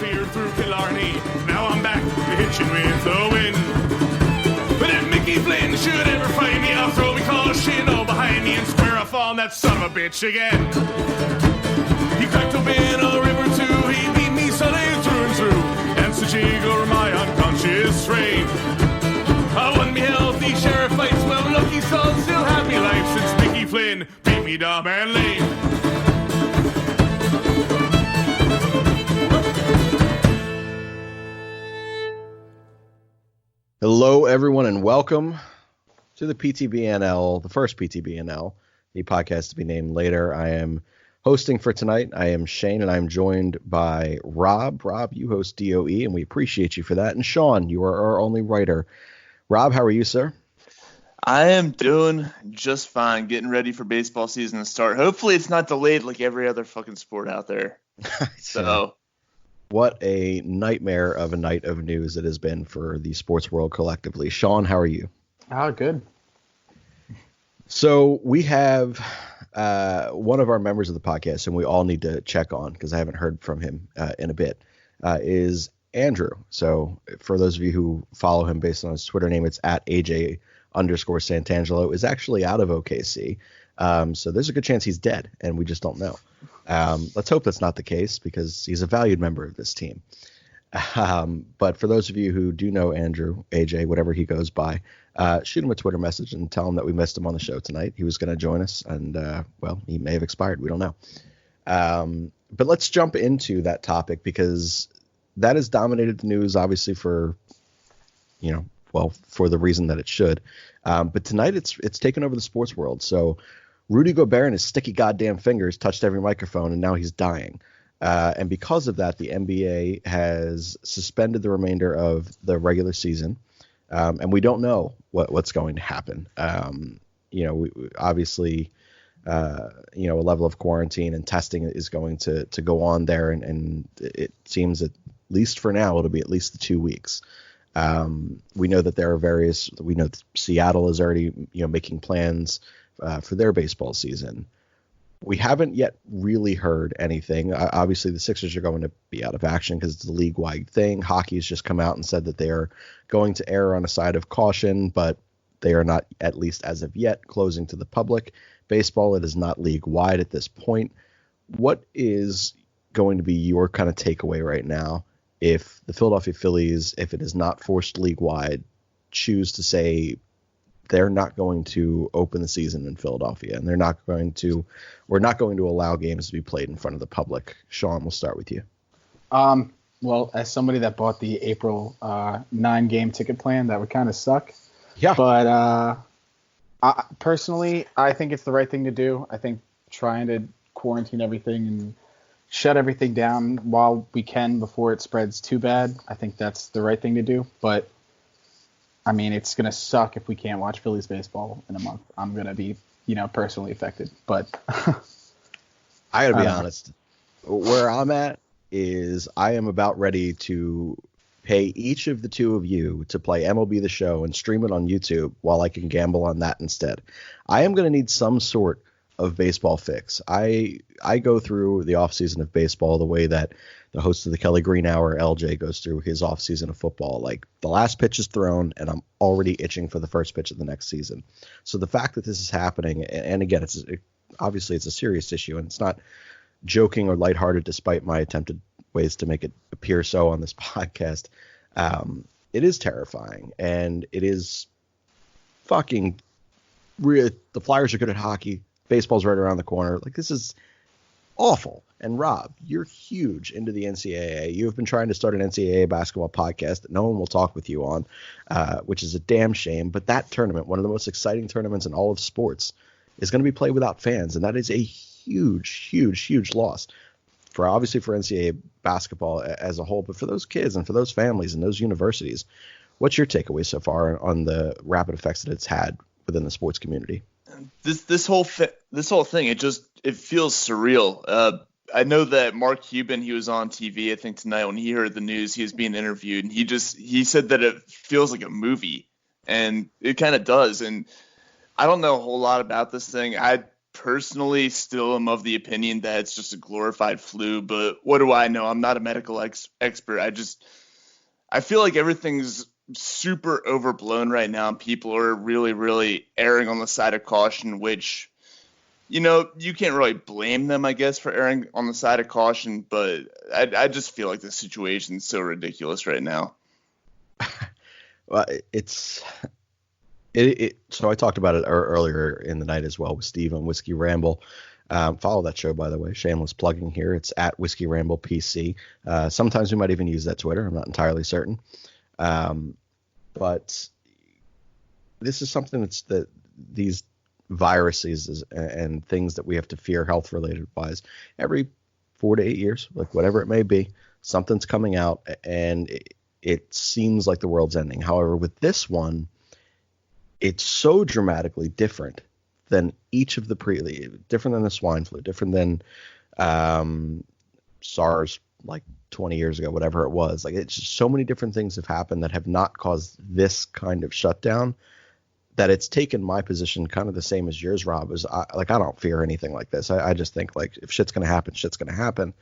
fear through Killarney. Now I'm back to hitching with the wind. But if Mickey Flynn should ever find me, I'll throw me caution all behind me and square off on that son of a bitch again. He cracked open a river too, he beat me Sunday through and through, and such over my unconscious frame. I won me healthy sheriff fights, well lucky son still have me life since Mickey Flynn beat me dumb and lame. Hello, everyone, and welcome to the PTBNL, the first PTBNL, the podcast to be named later. I am hosting for tonight. I am Shane, and I'm joined by Rob. Rob, you host DOE, and we appreciate you for that. And Sean, you are our only writer. Rob, how are you, sir? I am doing just fine, getting ready for baseball season to start. Hopefully it's not delayed like every other fucking sport out there. So, what a nightmare of a night of news it has been for the sports world collectively. Sean, how are you? Oh, good. So we have one of our members of the podcast, and we all need to check on because I haven't heard from him in a bit, is Andrew. So for those of you who follow him based on his Twitter name, it's at AJ_Santangelo, is actually out of OKC. So there's a good chance he's dead, and we just don't know. Let's hope that's not the case because he's a valued member of this team. But for those of you who do know Andrew, AJ, whatever he goes by, shoot him a Twitter message and tell him that we missed him on the show tonight. He was going to join us, and, well, he may have expired. We don't know. But let's jump into that topic because that has dominated the news, obviously, for, for the reason that it should. But tonight it's taken over the sports world. So Rudy Gobert and his sticky goddamn fingers touched every microphone, and now he's dying. And because of that, the NBA has suspended the remainder of the regular season. And we don't know what's going to happen. Obviously, a level of quarantine and testing is going to go on there. And it seems that at least for now, it'll be at least the 2 weeks. We know that there are we know that Seattle is already, making plans for their baseball season. We haven't yet really heard anything. Obviously, the Sixers are going to be out of action because it's a league-wide thing. Hockey has just come out and said that they are going to err on a side of caution, but they are not, at least as of yet, closing to the public. Baseball, it is not league-wide at this point. What is going to be your kind of takeaway right now if the Philadelphia Phillies, if it is not forced league-wide, choose to say they're not going to open the season in Philadelphia, and we're not going to allow games to be played in front of the public? Sean, we'll start with you. Well, as somebody that bought the April 9-game ticket plan, that would kind of suck. Yeah. But personally, I think it's the right thing to do. I think trying to quarantine everything and shut everything down while we can before it spreads too bad, I think that's the right thing to do. But I mean, it's going to suck if we can't watch Phillies baseball in a month. I'm going to be, personally affected. But I got to be honest. Where I'm at is I am about ready to pay each of the two of you to play MLBtheShow and stream it on YouTube while I can gamble on that instead. I am going to need some sort of baseball fix. I go through the offseason of baseball the way that the host of the Kelly Green Hour, LJ, goes through his offseason of football. Like, the last pitch is thrown, and I'm already itching for the first pitch of the next season. So the fact that this is happening, and again, obviously it's a serious issue, and it's not joking or lighthearted despite my attempted ways to make it appear so on this podcast. It is terrifying, and it is fucking real. The Flyers are good at hockey. Baseball's right around the corner. Like, this is awful. And Rob, you're huge into the NCAA. You have been trying to start an NCAA basketball podcast that no one will talk with you on, which is a damn shame. But that tournament, one of the most exciting tournaments in all of sports, is going to be played without fans. And that is a huge, huge, huge loss for NCAA basketball as a whole, but for those kids and for those families and those universities. What's your takeaway so far on the rapid effects that it's had within the sports community? This whole thing, it feels surreal. I know that Mark Cuban, he was on TV, I think tonight when he heard the news, he was being interviewed, and he said that it feels like a movie, and it kind of does. And I don't know a whole lot about this thing. personally still am of the opinion that it's just a glorified flu, but what do I know? I'm not a medical expert. I feel like everything's super overblown right now, and people are really, really erring on the side of caution, which, you can't really blame them, I guess, for erring on the side of caution, but I just feel like the situation's so ridiculous right now. Well, so I talked about it earlier in the night as well with Steve on Whiskey Ramble. Follow that show, by the way. Shameless plugging here. It's at Whiskey Ramble PC. Sometimes we might even use that Twitter. I'm not entirely certain. But this is something that these viruses and things that we have to fear health related wise every 4 to 8 years, like whatever it may be, something's coming out and it seems like the world's ending. However, with this one, it's so dramatically different than each of the different than the swine flu, different than SARS like 20 years ago, whatever it was. Like, it's just so many different things have happened that have not caused this kind of shutdown that it's taken my position kind of the same as yours, Rob. I don't fear anything like this. I just think, like, if shit's going to happen, shit's going to happen.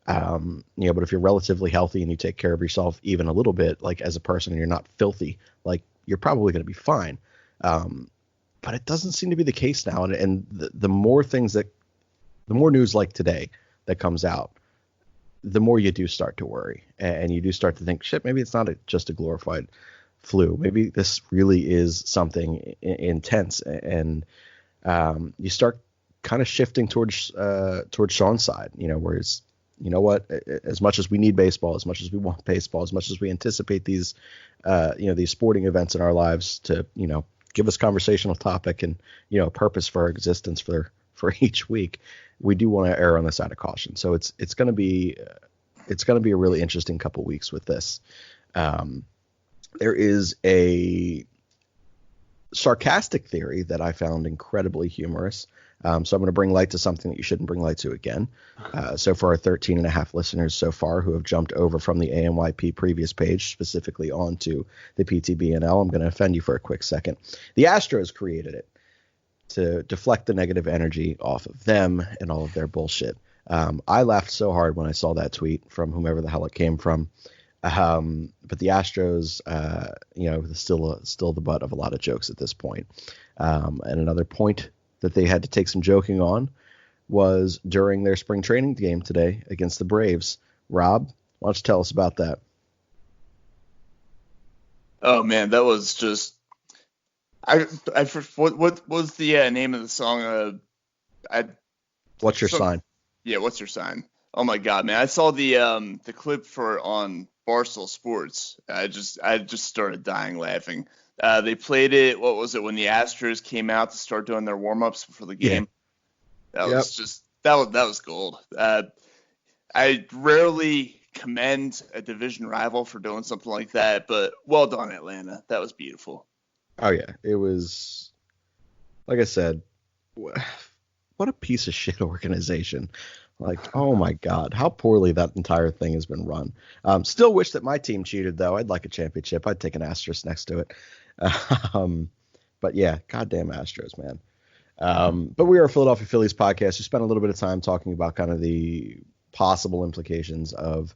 But if you're relatively healthy and you take care of yourself even a little bit, like as a person, and you're not filthy, like, you're probably going to be fine. But it doesn't seem to be the case now. And the more news like today that comes out, the more you do start to worry, and you do start to think, shit, maybe it's not just a glorified flu. Maybe this really is something intense. And you start kind of shifting towards Sean's side, whereas, you know what, as much as we need baseball, as much as we want baseball, as much as we anticipate these sporting events in our lives to, give us conversational topic and, purpose for our existence for each week, we do want to err on the side of caution. So it's going to be a really interesting couple weeks with this. There is a sarcastic theory that I found incredibly humorous. So I'm going to bring light to something that you shouldn't bring light to again. So for our 13 and a half listeners so far who have jumped over from the AMYP previous page specifically onto the PTBNL, I'm going to offend you for a quick second. The Astros created it to deflect the negative energy off of them and all of their bullshit. I laughed so hard when I saw that tweet from whomever the hell it came from. But the Astros, still the butt of a lot of jokes at this point. And another point that they had to take some joking on was during their spring training game today against the Braves. Rob, why don't you tell us about that? Oh man, that was just what was the name of the song? What's your sign? Yeah, what's your sign? Oh my god, man! I saw the clip on Barstool Sports. I just started dying laughing. They played it. What was it when the Astros came out to start doing their warm-ups before the game? Yeah. That was gold. I rarely commend a division rival for doing something like that, but well done, Atlanta. That was beautiful. Oh yeah, it was. Like I said, what a piece of shit organization. Like, oh my God, how poorly that entire thing has been run. Still wish that my team cheated, though. I'd like a championship. I'd take an asterisk next to it. But yeah, goddamn Astros, man. But we are a Philadelphia Phillies podcast. We spent a little bit of time talking about kind of the possible implications of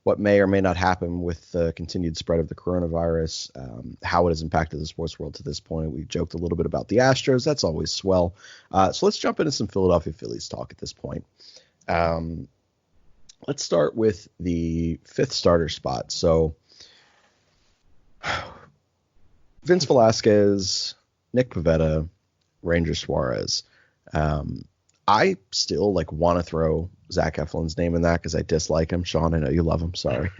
what may or may not happen with the continued spread of the coronavirus, how it has impacted the sports world to this point. We joked a little bit about the Astros. That's always swell. So let's jump into some Philadelphia Phillies talk at this point. Let's start with the fifth starter spot. So Vince Velasquez, Nick Pivetta, Ranger Suarez. I still want to throw Zach Eflin's name in that because I dislike him. Sean, I know you love him. Sorry.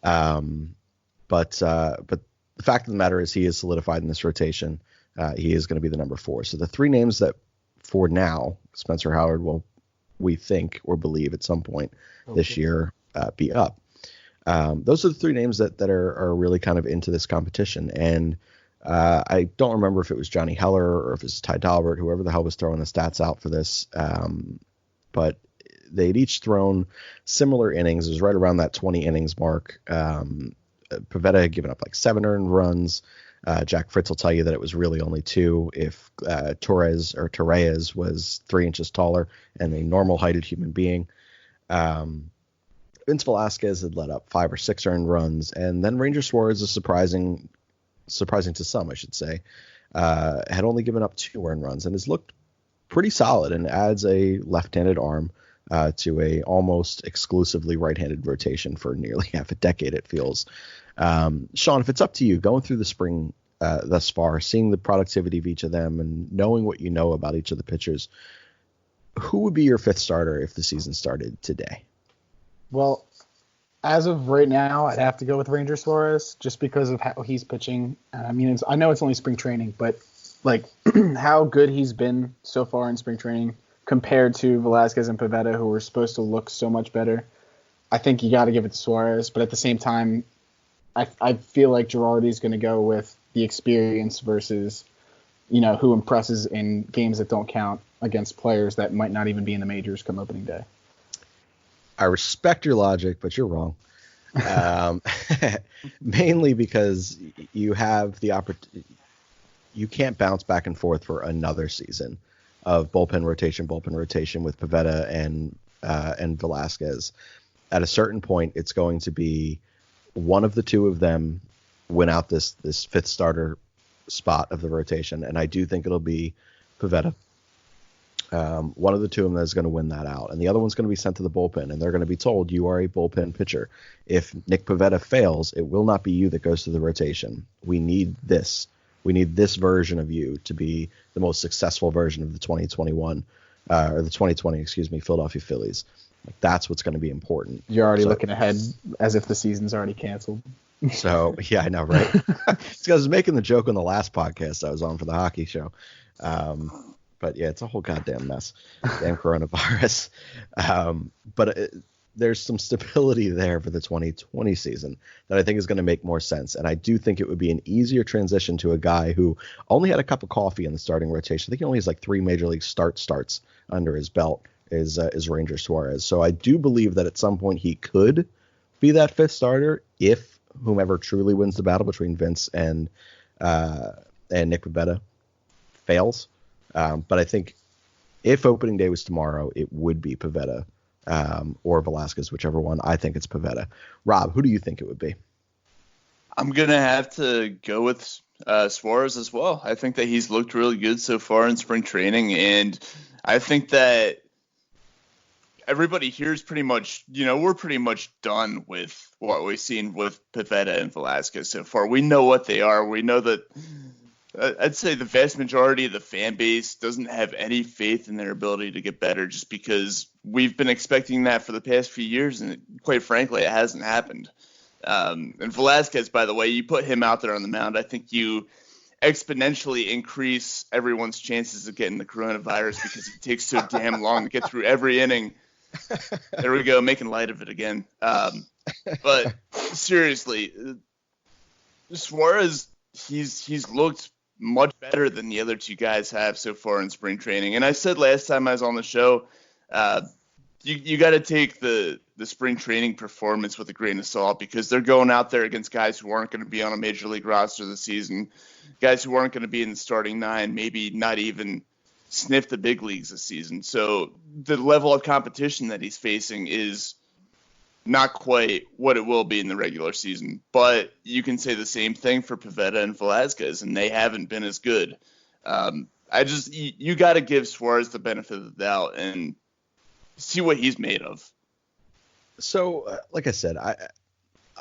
But the fact of the matter is he is solidified in this rotation. He is going to be the number 4. So the 3 names that for now, Spencer Howard will, we think or believe at some point this year, be up. Those are the 3 names that are really kind of into this competition. And I don't remember if it was Johnny Heller or if it was Ty Dalbert, whoever the hell was throwing the stats out for this. But they'd each thrown similar innings. It was right around that 20 innings mark. Pivetta had given up 7 earned runs. Jack Fritz will tell you that it was really only 2 if Torres was 3 inches taller and a normal heighted human being. Vince Velasquez had let up 5 or 6 earned runs, and then Ranger Suarez is surprising to some, I should say, had only given up 2 earned runs and has looked pretty solid and adds a left-handed arm to a almost exclusively right-handed rotation for nearly half a decade, it feels. Sean, if it's up to you, going through the spring thus far, seeing the productivity of each of them and knowing what you know about each of the pitchers, who would be your 5th starter if the season started today? Well, as of right now, I'd have to go with Ranger Suarez just because of how he's pitching. I mean, I know it's only spring training, but like how good he's been so far in spring training compared to Velasquez and Pivetta, who were supposed to look so much better. I think you got to give it to Suarez, but at the same time, I feel like Girardi's going to go with the experience versus, who impresses in games that don't count against players that might not even be in the majors come opening day. I respect your logic, but you're wrong. Mainly because you have the opportunity. You can't bounce back and forth for another season of bullpen rotation with Pivetta and Velasquez. At a certain point, it's going to be one of the 2 of them win out this 5th starter spot of the rotation, and I do think it'll be Pivetta. One of the 2 of them is going to win that out, and the other one's going to be sent to the bullpen, and they're going to be told, you are a bullpen pitcher. If Nick Pivetta fails, it will not be you that goes to the rotation. We need this. We need this version of you to be the most successful version of the 2020, Philadelphia Phillies. Like, that's what's going to be important. You're already looking ahead as if the season's already canceled. So, yeah, I know, right? It's because I was making the joke on the last podcast I was on for the hockey show. But yeah, it's a whole goddamn mess. Damn coronavirus. But there's some stability there for the 2020 season that I think is going to make more sense. And I do think it would be an easier transition to a guy who only had a cup of coffee in the starting rotation. I think he only has like 3 major league starts under his belt is Ranger Suarez. So I do believe that at some point he could be that 5th starter if whomever truly wins the battle between Vince and Nick Pivetta fails. But I think if opening day was tomorrow, it would be Pivetta or Velasquez, whichever one. I think it's Pivetta. Rob, who do you think it would be? I'm going to have to go with Suarez as well. I think that he's looked really good so far in spring training, and I think that everybody here is pretty much, we're pretty much done with what we've seen with Pivetta and Velasquez so far. We know what they are. We know that I'd say the vast majority of the fan base doesn't have any faith in their ability to get better just because we've been expecting that for the past few years, and quite frankly, it hasn't happened. And Velasquez, by the way, you put him out there on the mound, I think you exponentially increase everyone's chances of getting the coronavirus because it takes so damn long to get through every inning. There we go, making light of it again. But seriously, Suarez, he's looked much better than the other 2 guys have so far in spring training. And I said last time I was on the show, you got to take the spring training performance with a grain of salt because they're going out there against guys who aren't going to be on a major league roster this season, guys who aren't going to be in the starting 9, maybe not even sniff the big leagues this season. So the level of competition that he's facing is not quite what it will be in the regular season. But you can say the same thing for Pivetta and Velasquez, and they haven't been as good. You got to give Suarez the benefit of the doubt and see what he's made of. So, like I said,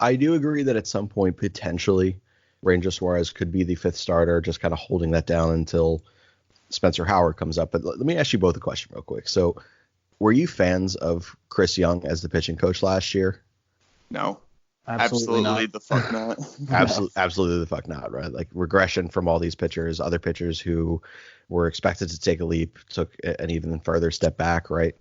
I do agree that at some point, potentially, Ranger Suarez could be the 5th starter, just kind of holding that down until Spencer Howard comes up. But let me ask you both a question real quick. So, were you fans of Chris Young as the pitching coach last year? No. Absolutely the fuck not. Absolutely the fuck not, right? Like regression from all these pitchers, other pitchers who were expected to take a leap, took an even further step back, right?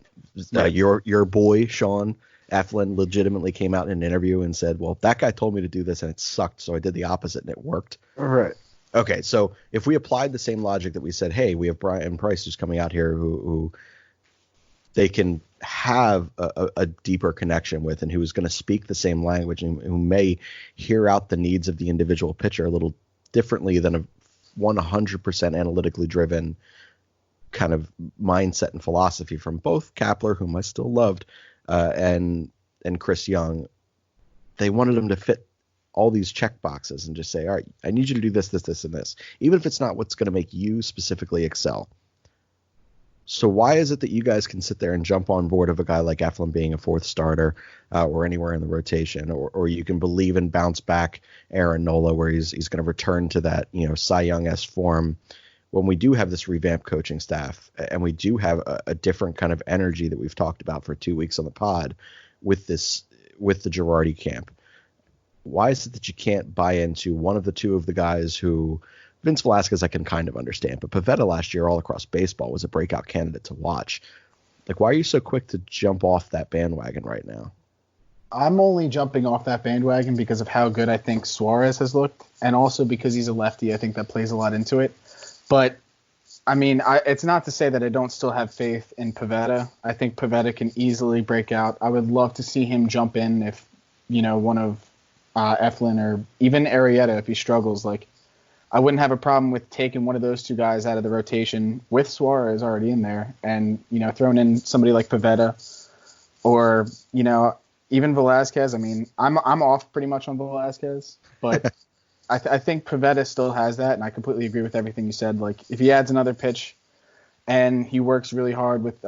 Your boy, Sean Eflin, legitimately came out in an interview and said, well, that guy told me to do this and it sucked, so I did the opposite and it worked. All right. Okay, so if we applied the same logic that we said, hey, we have Brian Price who's coming out here who they can have a deeper connection with and who is going to speak the same language and who may hear out the needs of the individual pitcher a little differently than a 100% analytically driven kind of mindset and philosophy from both Kapler, whom I still loved, and Chris Young. They wanted him to fit all these check boxes and just say, all right, I need you to do this, this, this, and this, even if it's not what's going to make you specifically excel. So why is it that you guys can sit there and jump on board of a guy like Eflin being a fourth starter or anywhere in the rotation, or you can believe in bounce back Aaron Nola where he's going to return to that, Cy Young-esque form when we do have this revamped coaching staff and we do have a different kind of energy that we've talked about for 2 weeks on the pod with the Girardi camp? Why is it that you can't buy into one of the two of the guys who Vince Velasquez I can kind of understand, but Pivetta last year all across baseball was a breakout candidate to watch. Like, why are you so quick to jump off that bandwagon right now? I'm only jumping off that bandwagon because of how good I think Suarez has looked, and also because he's a lefty. I think that plays a lot into it. But, I mean, it's not to say that I don't still have faith in Pivetta. I think Pivetta can easily break out. I would love to see him jump in if, one of Eflin or even Arrieta if he struggles. Like, I wouldn't have a problem with taking one of those two guys out of the rotation with Suarez already in there and, throwing in somebody like Pivetta or, even Velasquez. I mean, I'm off pretty much on Velasquez, but I think Pivetta still has that, and I completely agree with everything you said. Like, if he adds another pitch and he works really hard with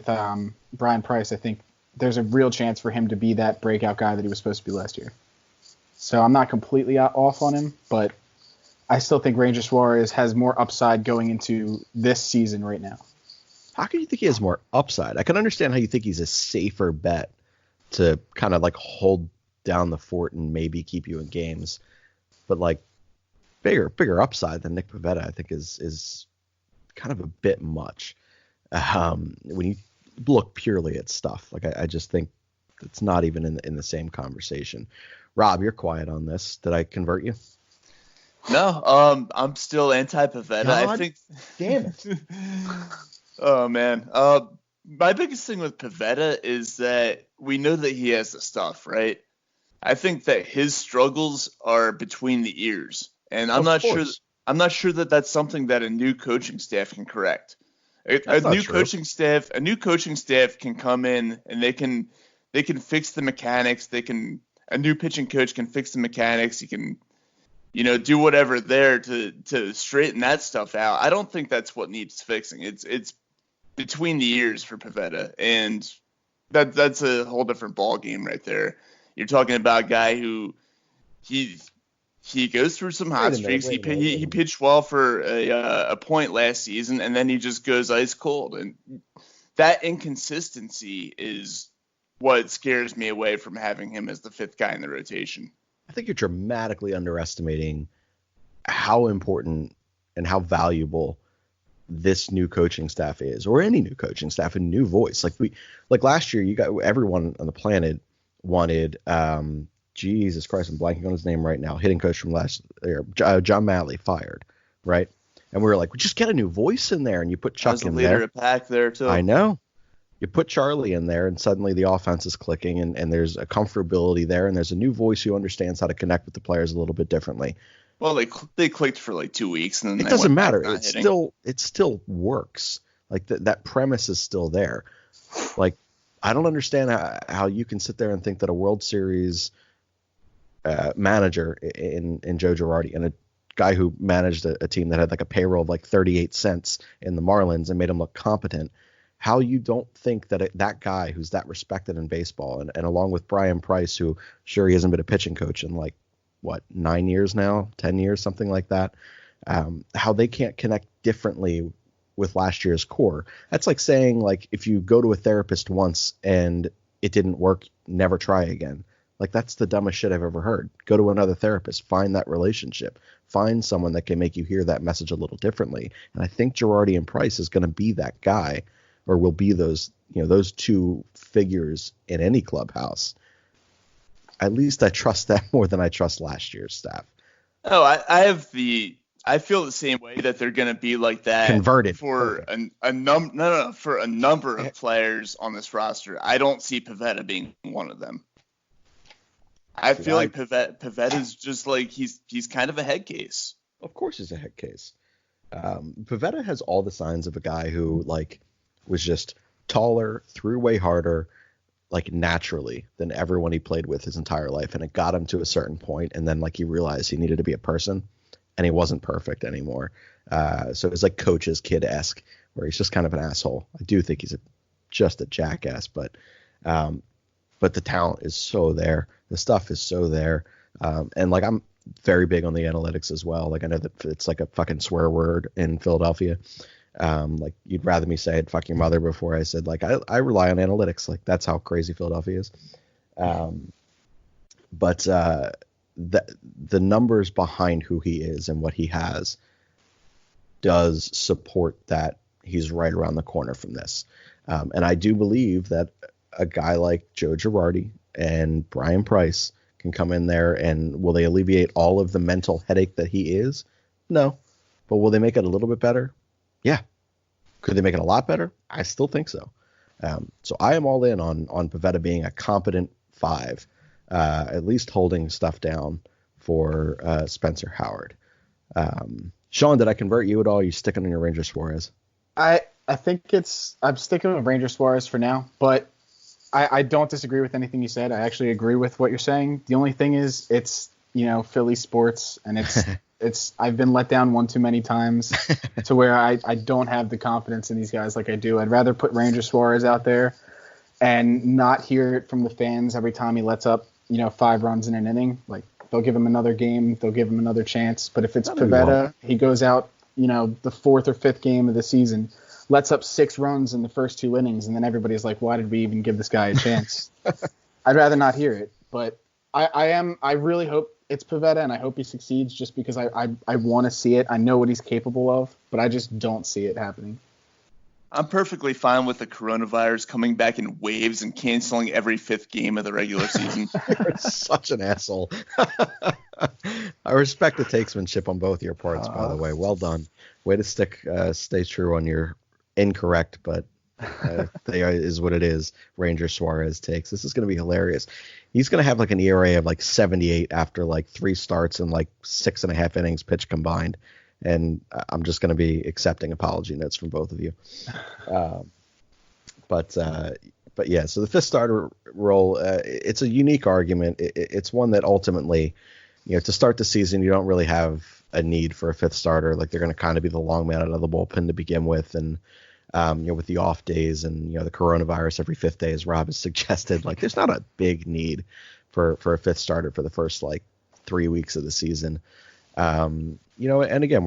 Brian Price, I think there's a real chance for him to be that breakout guy that he was supposed to be last year. So I'm not completely off on him, but I still think Ranger Suarez has more upside going into this season right now. How can you think he has more upside? I can understand how you think he's a safer bet to kind of like hold down the fort and maybe keep you in games. But like bigger upside than Nick Pivetta, I think is kind of a bit much. When you look purely at stuff, like I just think it's not even in the same conversation. Rob, you're quiet on this. Did I convert you? No, I'm still anti-Pivetta. I think. Damn it. Oh man. My biggest thing with Pivetta is that we know that he has the stuff, right? I think that his struggles are between the ears, and I'm not sure that that's something that a new coaching staff can correct. A new coaching staff can come in and they can fix the mechanics. A new pitching coach can fix the mechanics. He can, do whatever there to straighten that stuff out. I don't think that's what needs fixing. It's between the ears for Pivetta, and that's a whole different ball game right there. You're talking about a guy who he goes through some hot streaks. He pitched well for a point last season, and then he just goes ice cold. And that inconsistency is what scares me away from having him as the fifth guy in the rotation. I think you're dramatically underestimating how important and how valuable this new coaching staff is, or any new coaching staff, a new voice. Like last year, you got everyone on the planet wanted, Jesus Christ, I'm blanking on his name right now, hitting coach from last year, John Malley, fired, right? And we were like, well, just get a new voice in there, and you put Chuck in there. Leader of pack there too. I know. You put Charlie in there, and suddenly the offense is clicking, and there's a comfortability there, and there's a new voice who understands how to connect with the players a little bit differently. Well, they clicked for like 2 weeks, and then it doesn't matter. It still works. Like that premise is still there. Like, I don't understand how you can sit there and think that a World Series manager in Joe Girardi, and a guy who managed a team that had like a payroll of like 38 cents in the Marlins and made him look competent, how you don't think that that guy who's that respected in baseball, and along with Brian Price, who sure he hasn't been a pitching coach in like, 9 years now, 10 years, something like that, how they can't connect differently with last year's core. That's like saying, like, if you go to a therapist once and it didn't work, never try again. Like, that's the dumbest shit I've ever heard. Go to another therapist, find that relationship, find someone that can make you hear that message a little differently. And I think Girardi and Price is going to be that guy, or will be those two figures in any clubhouse. At least I trust that more than I trust last year's staff. Oh, I feel the same way, that they're going to be like that. Converted for a number of players on this roster. I don't see Pivetta being one of them. I feel like Pivetta is just like he's kind of a head case. Of course he's a head case. Pivetta has all the signs of a guy who like was just taller, threw way harder, like naturally than everyone he played with his entire life, and it got him to a certain point, and then like he realized he needed to be a person, and he wasn't perfect anymore. So it was like Coach's kid-esque, where he's just kind of an asshole. I do think he's just a jackass, but the talent is so there, the stuff is so there, and like I'm very big on the analytics as well. Like I know that it's like a fucking swear word in Philadelphia. Like you'd rather me say it fuck your mother before I said like I rely on analytics. Like that's how crazy Philadelphia is. But the numbers behind who he is and what he has does support that he's right around the corner from this. And I do believe that a guy like Joe Girardi and Brian Price can come in there, and will they alleviate all of the mental headache that he is? No. But will they make it a little bit better? Yeah. Could they make it a lot better? I still think so. So I am all in on Pivetta being a competent 5, at least holding stuff down for Spencer Howard. Sean, did I convert you at all? Are you sticking on your Ranger Suarez? I think I'm sticking with Ranger Suarez for now, but I don't disagree with anything you said. I actually agree with what you're saying. The only thing is it's, Philly sports, and it's I've been let down one too many times to where I don't have the confidence in these guys like I do. I'd rather put Ranger Suarez out there and not hear it from the fans every time he lets up, 5 runs in an inning. Like they'll give him another game, they'll give him another chance. But if it's Pivetta, he goes out, the 4th or 5th game of the season, lets up 6 runs in the first 2 innings, and then everybody's like, why did we even give this guy a chance? I'd rather not hear it, but I really hope it's Pivetta, and I hope he succeeds just because I want to see it. I know what he's capable of, but I just don't see it happening. I'm perfectly fine with the coronavirus coming back in waves and canceling every 5th game of the regular season. You're such an asshole. I respect the takesmanship on both your parts, by the way. Well done. Way to stay true on your incorrect, but is what it is. Ranger Suarez takes. This is going to be hilarious. He's going to have like an ERA of like 78 after like 3 starts and like 6.5 innings pitched combined. And I'm just going to be accepting apology notes from both of you. But yeah, so the 5th starter role, it's a unique argument. It's one that ultimately, to start the season, you don't really have a need for a 5th starter. Like they're going to kind of be the long man out of the bullpen to begin with. And, with the off days and, the coronavirus every 5th day, as Rob has suggested, like there's not a big need for a 5th starter for the first like 3 weeks of the season. And again,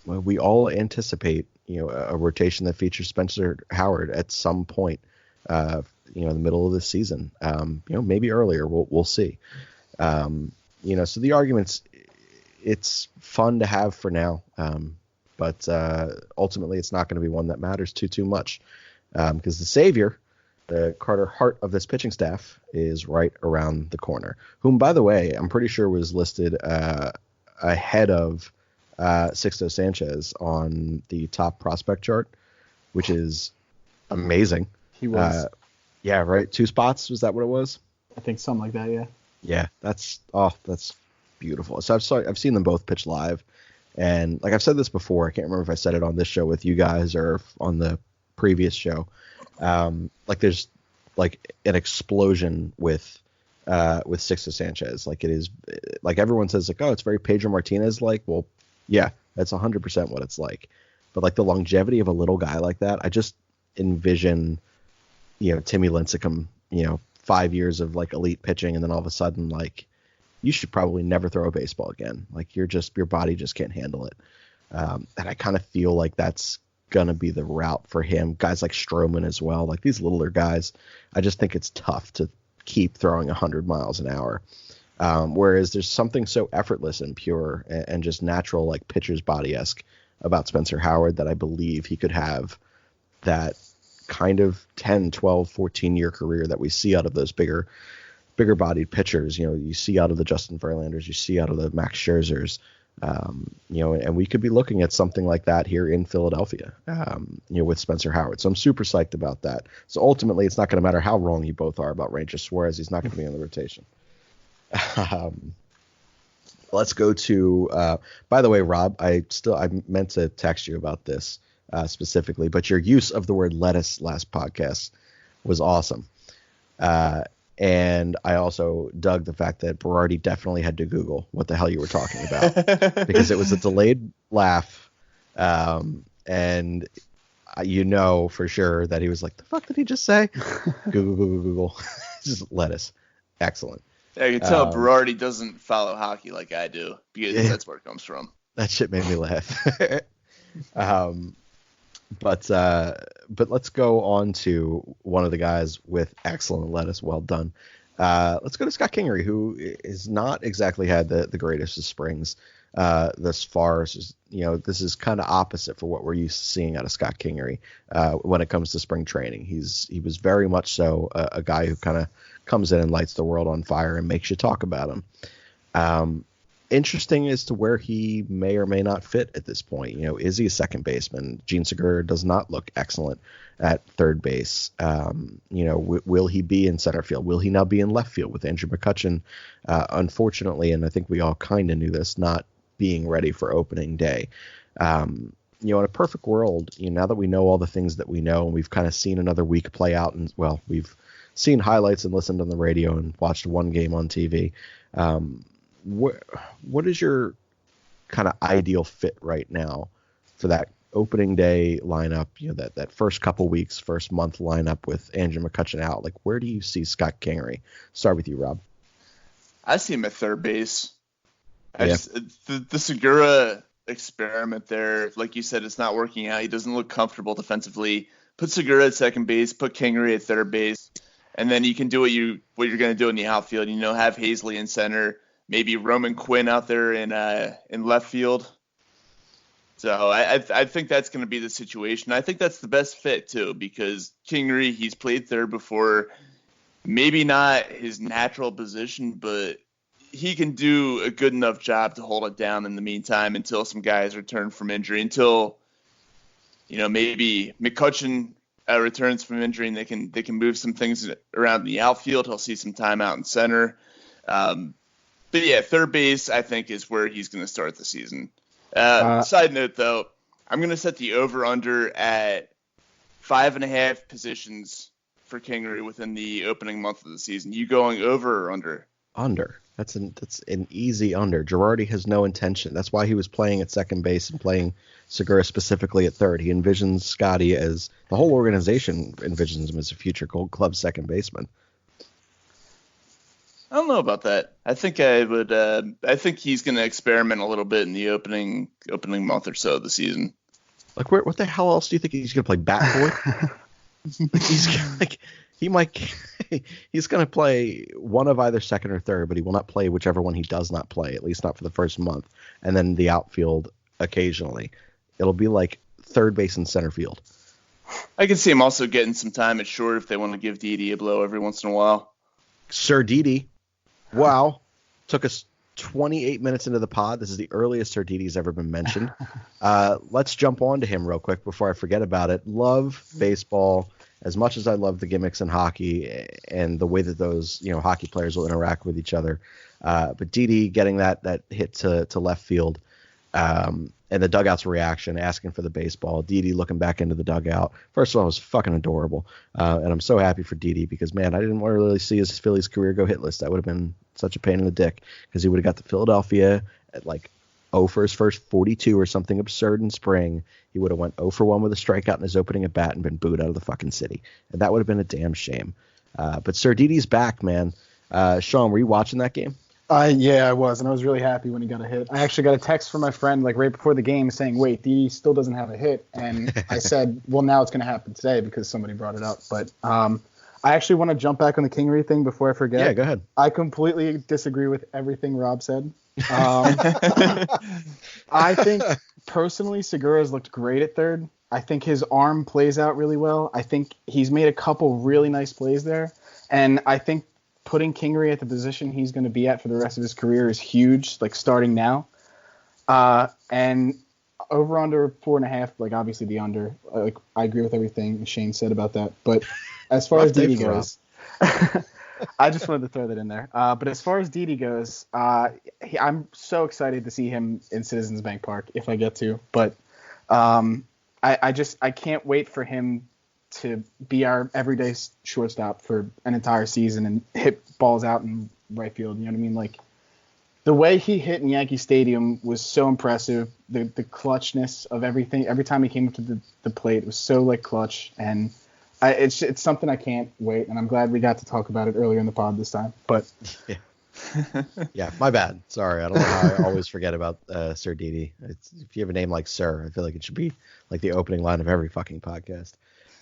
we all anticipate, a rotation that features Spencer Howard at some point, in the middle of the season, maybe earlier, we'll see. So the arguments, it's fun to have for now. But ultimately it's not going to be one that matters too much, because the savior, the Carter Hart of this pitching staff, is right around the corner, whom, by the way, I'm pretty sure was listed ahead of Sixto Sanchez on the top prospect chart, which is amazing. He was. Yeah, right. 2 spots. Was that what it was? I think something like that, yeah. Yeah, that's beautiful. So I've seen them both pitch live. And like I've said this before, I can't remember if I said it on this show with you guys or on the previous show. Like there's like an explosion with Sixto Sanchez. Like it is, like everyone says, like, oh, it's very Pedro Martinez like. Well, yeah, that's 100% what it's like. But like the longevity of a little guy like that, I just envision, Timmy Lincecum, 5 years of like elite pitching, and then all of a sudden, like, you should probably never throw a baseball again. Like your body just can't handle it. And I kind of feel like that's going to be the route for him. Guys like Stroman as well. Like these littler guys, I just think it's tough to keep throwing 100 miles an hour. Whereas there's something so effortless and pure and just natural, like pitcher's body-esque about Spencer Howard, that I believe he could have that kind of 10, 12, 14-year career that we see out of those bigger bodied pitchers. You see out of the Justin Verlanders, you see out of the Max Scherzers, and we could be looking at something like that here in Philadelphia, with Spencer Howard. So I'm super psyched about that. So ultimately, it's not going to matter how wrong you both are about Ranger Suarez. He's not going to be in the rotation. Let's go to. By the way, Rob, I meant to text you about this specifically, but your use of the word lettuce last podcast was awesome. And I also dug the fact that Berardi definitely had to Google what the hell you were talking about because it was a delayed laugh. And you know for sure that he was like, the fuck did he just say? Google. Just lettuce. Excellent. I can tell Berardi doesn't follow hockey like I do because that's where it comes from. That shit made me laugh. But let's go on to one of the guys with excellent lettuce. Well done. Let's go to Scott Kingery, who has not exactly had the greatest of springs thus far. This is kind of opposite for what we're used to seeing out of Scott Kingery when it comes to spring training. He was very much so a guy who kind of comes in and lights the world on fire and makes you talk about him. Interesting as to where he may or may not fit at this point. Is he a second baseman? Gene Segura does not look excellent at third base. Will he be in center field? Will he now be in left field with Andrew McCutchen? Unfortunately, and I think we all kind of knew this, not being ready for opening day. In a perfect world, now that we know all the things that we know, and we've kind of seen another week play out, and we've seen highlights and listened on the radio and watched one game on TV. What is your kind of ideal fit right now for that opening day lineup? That first couple weeks, first month lineup with Andrew McCutchen out. Like, where do you see Scott Kingery? Start with you, Rob. I see him at third base. The Segura experiment there, like you said, it's not working out. He doesn't look comfortable defensively. Put Segura at second base, put Kingery at third base, and then you can do what you're going to do in the outfield. Have Hazley in center. Maybe Roman Quinn out there in left field. So I think that's going to be the situation. I think that's the best fit, too, because Kingery, he's played third before. Maybe not his natural position, but he can do a good enough job to hold it down in the meantime until some guys return from injury, until, maybe McCutchen returns from injury and they can move some things around in the outfield. He'll see some time out in center. But yeah, third base, I think, is where he's going to start the season. Side note, though, I'm going to set the over-under at 5.5 positions for Kingery within the opening month of the season. You going over or under? Under. That's an easy under. Girardi has no intention. That's why he was playing at second base and playing Segura specifically at third. He envisions Scotty as the whole organization envisions him as a future Gold Club second baseman. I don't know about that. I think I would. I think he's going to experiment a little bit in the opening month or so of the season. Like, what the hell else do you think he's going to play? Bat boy? He's going to play one of either second or third, but he will not play whichever one he does not play, at least not for the first month, and then the outfield occasionally. It'll be like third base and center field. I can see him also getting some time at short if they want to give Didi a blow every once in a while. Sir Didi. Wow. Took us 28 minutes into the pod. This is the earliest Sir Didi's ever been mentioned. Let's jump on to him real quick before I forget about it. Love baseball as much as I love the gimmicks in hockey and the way that those hockey players will interact with each other. But Didi getting that hit to left field and the dugout's reaction, asking for the baseball. Didi looking back into the dugout. First of all, it was fucking adorable. And I'm so happy for Didi because, man, I didn't want to really see his Phillies career go hitless. That would have been such a pain in the dick because he would have got to Philadelphia at like 0 for his first 42 or something absurd in spring. He would have went 0 for 1 with a strikeout in his opening at bat and been booed out of the fucking city. And that would have been a damn shame. But Sir Didi's back, man. Sean, were you watching that game? Yeah, I was, and I was really happy when he got a hit. I actually got a text from my friend like right before the game saying, wait, Didi still doesn't have a hit. And I said, well, now it's going to happen today because somebody brought it up. But I actually want to jump back on the Kingery thing before I forget. Yeah, go ahead. I completely disagree with everything Rob said. I think personally Segura's looked great at third. I think his arm plays out really well. I think he's made a couple really nice plays there. And I think putting Kingery at the position he's going to be at for the rest of his career is huge, like starting now. And over under 4.5, like obviously the under. Like I agree with everything Shane said about that. But as far as Didi goes, I just wanted to throw that in there. But as far as Didi goes, I'm so excited to see him in Citizens Bank Park if I get to. But I can't wait for him to be our everyday shortstop for an entire season and hit balls out in right field. You know what I mean? Like, the way he hit in Yankee Stadium was so impressive. The clutchness of everything. Every time he came up to the plate, it was so like clutch. And it's something I can't wait. And I'm glad we got to talk about it earlier in the pod this time. But yeah, my bad. Sorry, I don't know how I always forget about Sir Didi. If you have a name like Sir, I feel like it should be like the opening line of every fucking podcast.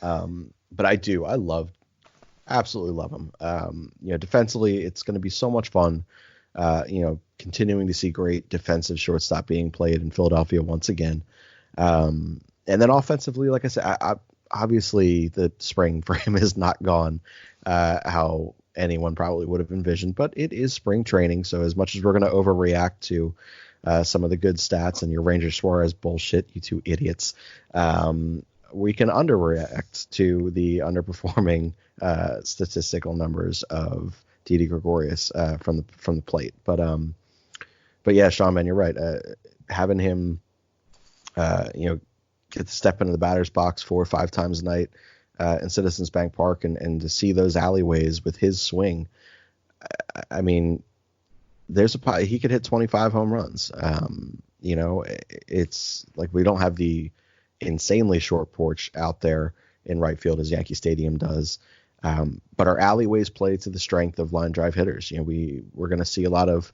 But I absolutely love him. Defensively, it's going to be so much fun. Continuing to see great defensive shortstop being played in Philadelphia once again. And then offensively, like I said, obviously the spring for him is not gone how anyone probably would have envisioned, but it is spring training. So as much as we're going to overreact to some of the good stats and your Ranger Suarez bullshit, you two idiots, we can underreact to the underperforming statistical numbers of Didi Gregorius from the plate. But yeah, Sean, man, you're right. Having him, get to step into the batter's box 4 or 5 times a night in Citizens Bank Park and to see those alleyways with his swing. I mean, he could hit 25 home runs. It's like we don't have the insanely short porch out there in right field as Yankee Stadium does. But our alleyways play to the strength of line drive hitters. We're going to see a lot of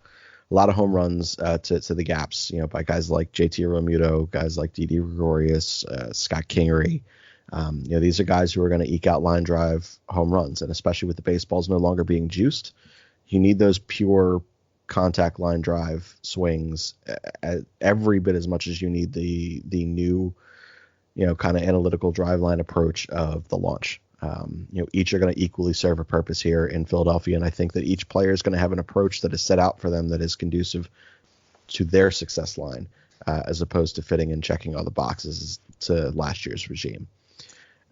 home runs to the gaps, by guys like JT Realmuto, guys like Didi Gregorius, Scott Kingery. These are guys who are going to eke out line drive home runs, and especially with the baseballs no longer being juiced, you need those pure contact line drive swings every bit as much as you need the new, kind of analytical drive line approach of the launch. Each are going to equally serve a purpose here in Philadelphia, and I think that each player is going to have an approach that is set out for them that is conducive to their success line, as opposed to fitting and checking all the boxes to last year's regime.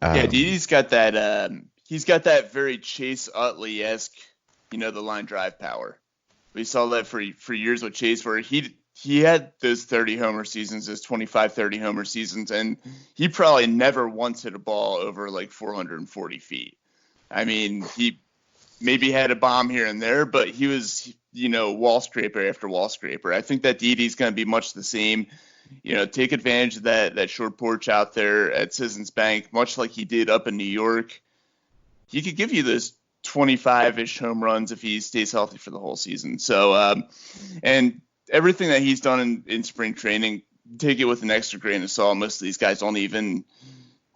Didi's got that. He's got that very Chase Utley-esque, the line drive power. We saw that for years with Chase, where he had those 30 homer seasons, those 25, 30 homer seasons, and he probably never once hit a ball over like 440 feet. I mean, he maybe had a bomb here and there, but he was, wall scraper after wall scraper. I think that Didi's going to be much the same. Take advantage of that short porch out there at Citizens Bank, much like he did up in New York. He could give you those 25-ish home runs if he stays healthy for the whole season. So, and everything that he's done in spring training, take it with an extra grain of salt. Most of these guys don't even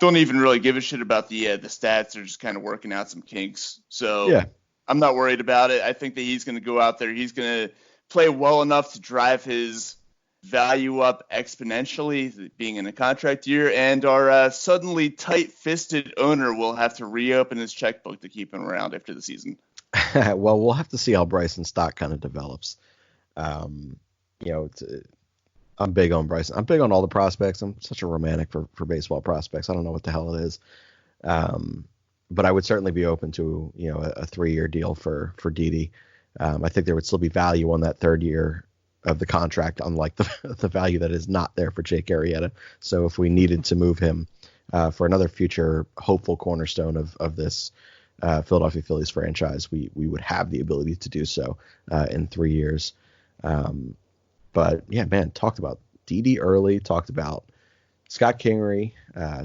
really give a shit about the stats. They're just kind of working out some kinks. So yeah. I'm not worried about it. I think that he's going to go out there. He's going to play well enough to drive his value up exponentially, being in a contract year, and our suddenly tight-fisted owner will have to reopen his checkbook to keep him around after the season. Well, we'll have to see how Bryson's stock kind of develops. I'm big on Bryson. I'm big on all the prospects. I'm such a romantic for baseball prospects. I don't know what the hell it is. But I would certainly be open to, a 3-year deal for Didi. I think there would still be value on that 3rd year of the contract, unlike the value that is not there for Jake Arrieta. So if we needed to move him for another future hopeful cornerstone of this Philadelphia Phillies franchise, we would have the ability to do so in 3 years. But yeah, man, talked about Didi early, talked about Scott Kingery,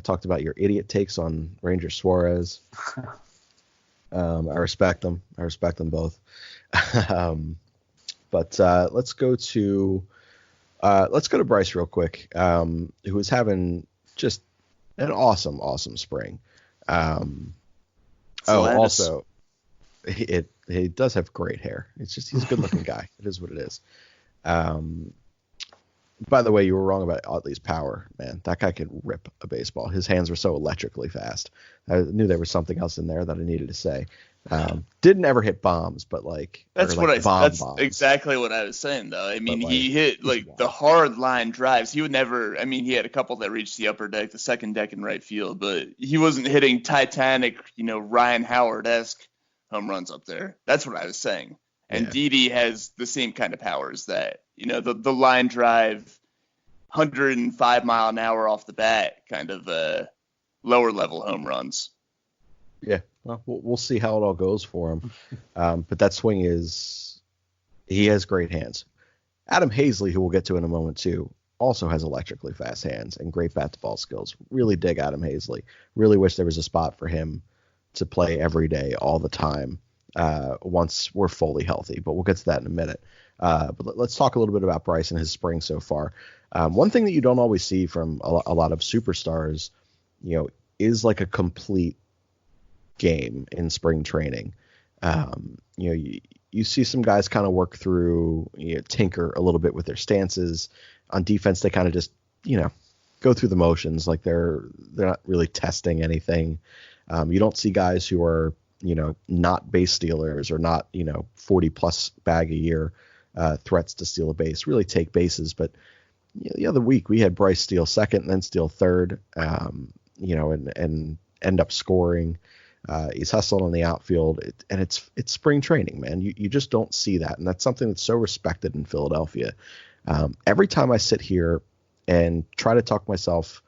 talked about your idiot takes on Ranger Suarez. I respect them. I respect them both. But let's go to Bryce real quick, who is having just an awesome spring. Also, he does have great hair. It's just he's a good looking guy. It is what it is. By the way, you were wrong about Utley's power, man. That guy could rip a baseball. His hands were so electrically fast. I knew there was something else in there that I needed to say. Didn't ever hit bombs, but that's exactly what I was saying, though. I mean, he hit the hard line drives. He would never. I mean, he had a couple that reached the upper deck, the second deck in right field, but he wasn't hitting Titanic, Ryan Howard-esque home runs up there. That's what I was saying. And Yeah. Didi has the same kind of powers that, the line drive, 105 mile an hour off the bat kind of lower level home runs. Yeah, well, we'll see how it all goes for him. But that swing he has great hands. Adam Hazley, who we'll get to in a moment too, also has electrically fast hands and great bat-to-ball skills. Really dig Adam Hazley. Really wish there was a spot for him to play every day, all the time, once we're fully healthy. But we'll get to that in a minute. But let's talk a little bit about Bryce and his spring so far. One thing that you don't always see from a lot of superstars, is like a complete game in spring training. You see some guys kind of work through, tinker a little bit with their stances. On defense, they kind of just, go through the motions. Like they're not really testing anything. You don't see guys who are, not base stealers or not, 40 plus bag a year threats to steal a base, really take bases. But the other week we had Bryce steal second and then steal third, and end up scoring. He's hustling on the outfield, and it's spring training, man. You just don't see that, and that's something that's so respected in Philadelphia. Every time I sit here and try to talk myself,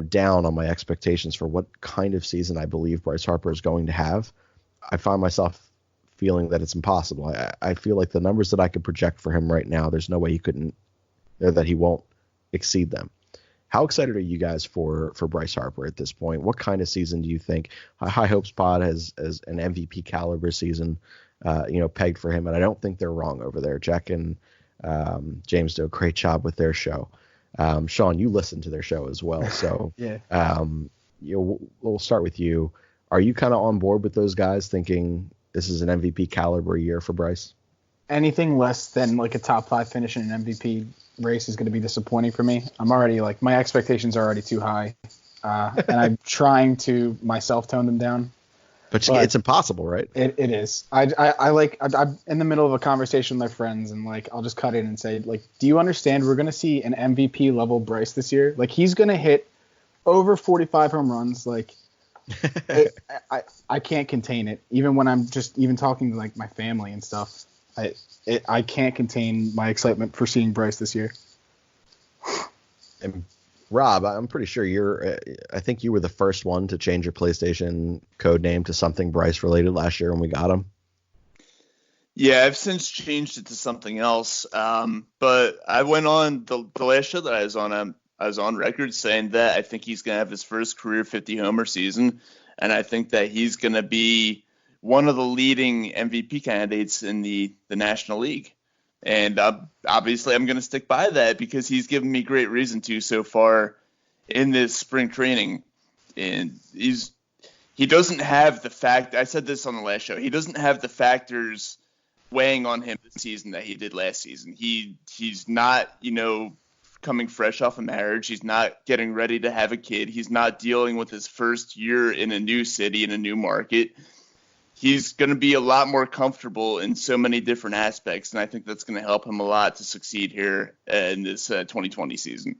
down on my expectations for what kind of season I believe Bryce Harper is going to have, I find myself feeling that it's impossible. I feel like the numbers that I could project for him right now, there's no way that he won't exceed them. How excited are you guys for Bryce Harper at this point? What kind of season do you think? High Hopes Pod has an MVP caliber season, pegged for him, and I don't think they're wrong over there. Jack and James do a great job with their show. Sean, you listen to their show as well, so Yeah. We'll start with you. Are you kind of on board with those guys, thinking this is an MVP caliber year for Bryce? Anything less than like a top 5 finish in an MVP race is going to be disappointing for me. I'm already my expectations are already too high, and I'm trying to myself tone them down. But it's impossible, right? It is. I'm in the middle of a conversation with my friends, and I'll just cut in and say, do you understand we're going to see an MVP level Bryce this year? He's going to hit over 45 home runs. I can't contain it. Even when I'm just even talking to my family and stuff, I can't contain my excitement for seeing Bryce this year. And Rob, I'm pretty sure I think you were the first one to change your PlayStation code name to something Bryce related last year when we got him. Yeah, I've since changed it to something else. But I went on the last show that I was on. I was on record saying that I think he's going to have his first career 50 homer season, and I think that he's going to be one of the leading MVP candidates in the National League. And obviously I'm going to stick by that because he's given me great reason to so far in this spring training. And he doesn't have the fact, I said this on the last show, he doesn't have the factors weighing on him this season that he did last season. He's not, coming fresh off a marriage. He's not getting ready to have a kid. He's not dealing with his first year in a new city, in a new market. He's going to be a lot more comfortable in so many different aspects, and I think that's going to help him a lot to succeed here in this 2020 season.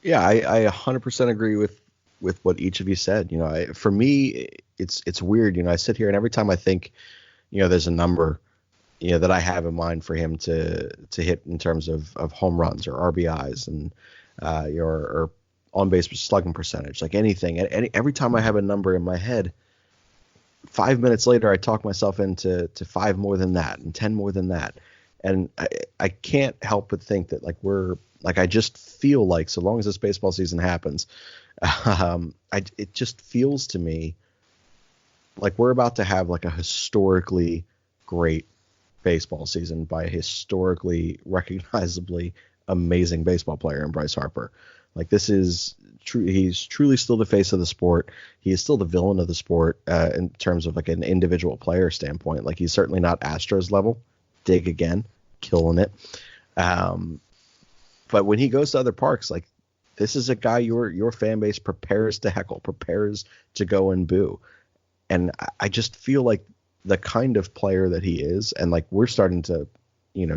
Yeah, I 100% agree with what each of you said. For me, it's weird. I sit here and every time I think, there's a number, that I have in mind for him to hit in terms of home runs or RBIs and or on base slugging percentage, anything. Every time I have a number in my head, 5 minutes later, I talk myself into 5 more than that and 10 more than that. And I can't help but think that I just feel like so long as this baseball season happens, it just feels to me like we're about to have a historically great baseball season by a historically recognizably amazing baseball player in Bryce Harper. This is true. He's truly still the face of the sport. He is still the villain of the sport in terms of an individual player standpoint. He's certainly not Astros level. Dig again, killing it. But when he goes to other parks, this is a guy your fan base prepares to heckle, prepares to go and boo. And I just feel like the kind of player that he is, and we're starting to,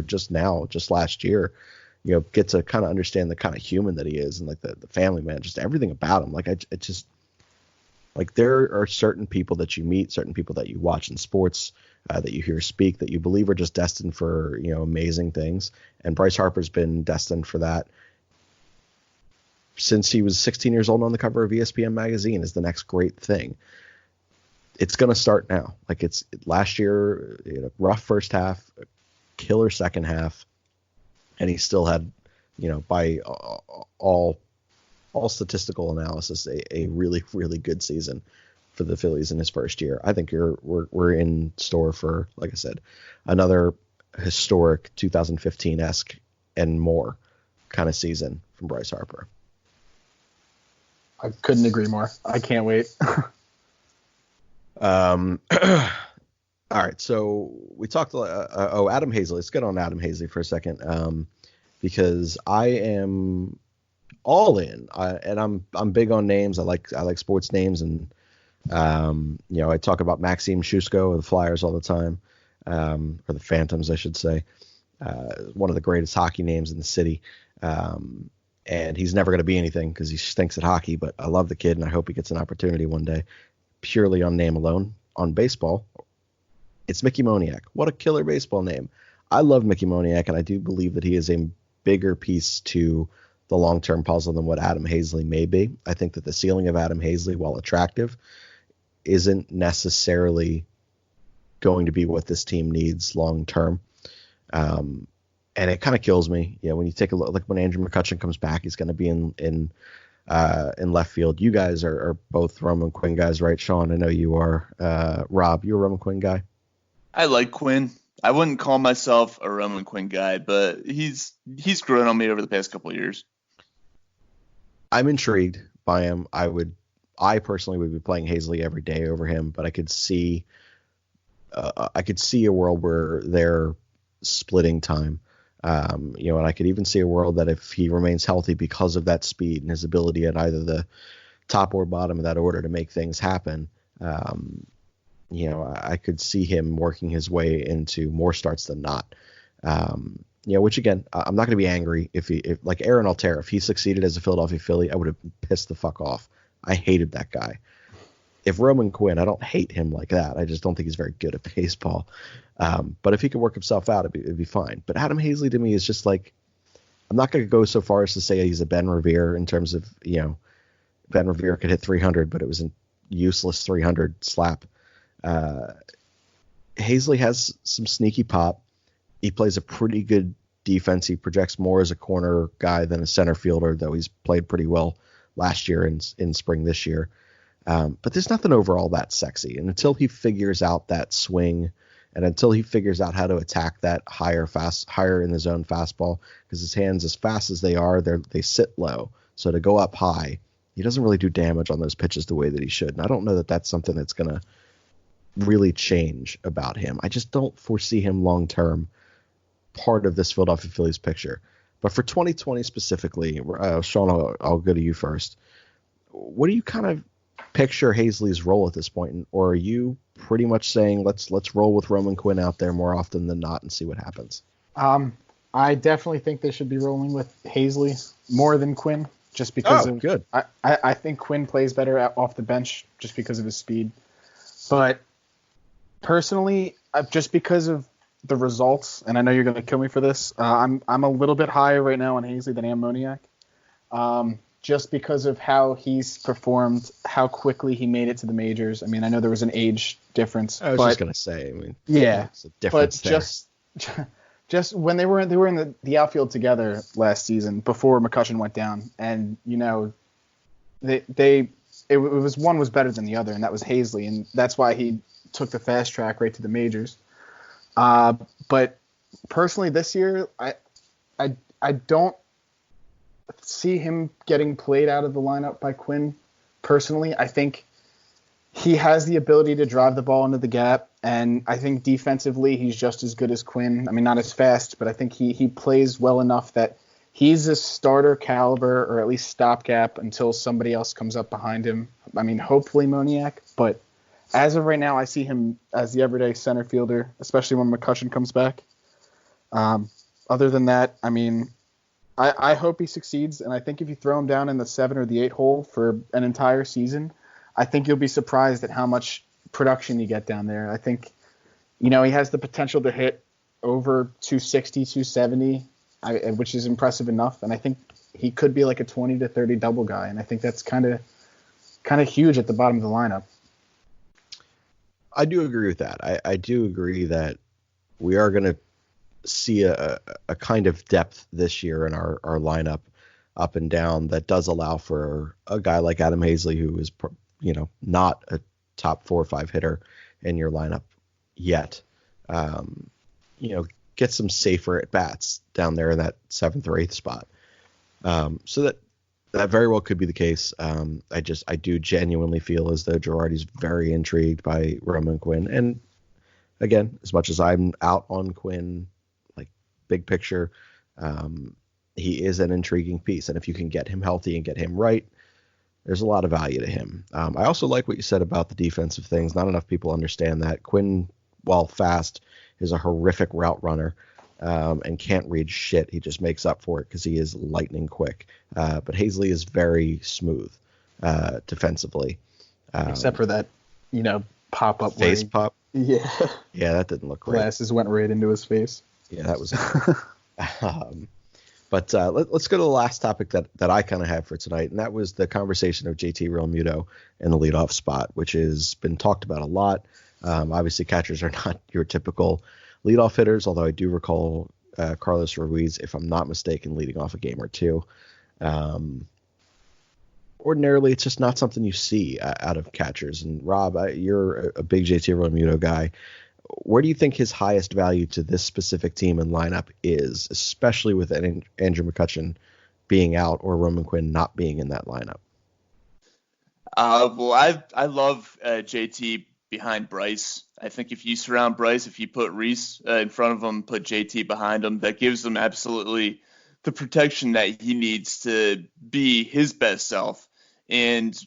just last year, get to kind of understand the kind of human that he is and the family man, just everything about him. Like, there are certain people that you meet, certain people that you watch in sports, that you hear speak, that you believe are just destined for, amazing things. And Bryce Harper's been destined for that since he was 16 years old on the cover of ESPN magazine is the next great thing. It's going to start now. Like, it's last year, rough first half, killer second half, and he still had, by all statistical analysis, a really, really good season for the Phillies in his first year. I think we're in store for, like I said, another historic 2015-esque and more kind of season from Bryce Harper. I couldn't agree more. I can't wait. All right, so we talked. Adam Hazley. Let's get on Adam Hazley for a second, because I am all in, and I'm big on names. I like sports names, and I talk about Maxime Shusko of the Flyers all the time, or the Phantoms, I should say. One of the greatest hockey names in the city, and he's never going to be anything because he stinks at hockey. But I love the kid, and I hope he gets an opportunity one day. Purely on name alone. On baseball, it's Mickey Moniak. What a killer baseball name. I love Mickey Moniak, and I do believe that he is a bigger piece to the long-term puzzle than what Adam Hazley may be. I think that the ceiling of Adam Hazley, while attractive, isn't necessarily going to be what this team needs long-term. And it kind of kills me. When you take a look, like when Andrew McCutchen comes back, he's going to be in left field. You guys are both Roman Quinn guys, right? Sean, I know you are. Rob, you a Roman Quinn guy? I like Quinn. I wouldn't call myself a Roman Quinn guy, but he's grown on me over the past couple of years. I'm intrigued by him. I personally would be playing Hazley every day over him, but I could see a world where they're splitting time. And I could even see a world that if he remains healthy because of that speed and his ability at either the top or bottom of that order to make things happen, I could see him working his way into more starts than not. Which again, I'm not going to be angry if like Aaron Altera, if he succeeded as a Philadelphia Philly, I would have pissed the fuck off. I hated that guy. If Roman Quinn, I don't hate him like that. I just don't think he's very good at baseball. But if he could work himself out, it'd be fine. But Adam Hazley to me is just like, I'm not going to go so far as to say he's a Ben Revere in terms of, Ben Revere could hit 300, but it was a useless 300 slap. Hazley has some sneaky pop. He plays a pretty good defense. He projects more as a corner guy than a center fielder, though he's played pretty well last year in spring this year. But there's nothing overall that sexy. And until he figures out that swing, and until he figures out how to attack that higher in the zone fastball, because his hands, as fast as they are, they sit low. So to go up high, he doesn't really do damage on those pitches the way that he should. And I don't know that that's something that's going to really change about him. I just don't foresee him long term part of this Philadelphia Phillies picture. But for 2020 specifically, Sean, I'll go to you first. What do you kind of picture Hazley's role at this point, or are you pretty much saying let's roll with Roman Quinn out there more often than not and see what happens? I definitely think they should be rolling with Hazley more than Quinn, just because good. I think Quinn plays better off the bench just because of his speed. But personally, just because of the results, and I know you're going to kill me for this, I'm a little bit higher right now on Hazley than I am Moniak. Just because of how he's performed, how quickly he made it to the majors. I mean, I know there was an age difference. I was just going to say, yeah, it's a difference but there. just when they were in the outfield together last season before McCutchen went down, and it was one was better than the other, and that was Hazley, and that's why he took the fast track right to the majors. But personally, this year, I don't see him getting played out of the lineup by Quinn. Personally, I think he has the ability to drive the ball into the gap, and I think defensively he's just as good as Quinn. I mean, not as fast, but I think he plays well enough that he's a starter caliber, or at least stopgap until somebody else comes up behind him. I mean, hopefully Moniak, but as of right now, I see him as the everyday center fielder, especially when McCutchen comes back. Other than that, I mean, I hope he succeeds, and I think if you throw him down in the 7 or the 8 hole for an entire season, I think you'll be surprised at how much production you get down there. I think, he has the potential to hit over 260, 270, which is impressive enough. And I think he could be like a 20 to 30 double guy. And I think that's kind of huge at the bottom of the lineup. I do agree with that. I do agree that we are going to see a kind of depth this year in our lineup up and down that does allow for a guy like Adam Hazley, who is, not a top 4 or 5 hitter in your lineup yet. Get some safer at bats down there in that 7th or 8th spot. So that very well could be the case. I do genuinely feel as though Girardi's very intrigued by Roman Quinn. And again, as much as I'm out on Quinn, like big picture, he is an intriguing piece. And if you can get him healthy and get him right, there's a lot of value to him. I also like what you said about the defensive things. Not enough people understand that. Quinn, while fast, is a horrific route runner. And can't read shit. He just makes up for it because he is lightning quick. But Hazley is very smooth defensively. Except for that, pop-up. Face pop? Yeah. Yeah, that didn't look great. Glasses went right into his face. Yeah, that was But let's go to the last topic that I kind of have for tonight, and that was the conversation of JT Realmuto in the leadoff spot, which has been talked about a lot. Obviously, catchers are not your typical leadoff hitters, although I do recall Carlos Ruiz, if I'm not mistaken, leading off a game or two. Ordinarily, it's just not something you see out of catchers. And Rob, you're a big JT Realmuto guy. Where do you think his highest value to this specific team and lineup is, especially with Andrew McCutchen being out or Roman Quinn not being in that lineup? Well, I love JT behind Bryce. I think if you surround Bryce, if you put Reese in front of him, put JT behind him, that gives him absolutely the protection that he needs to be his best self. And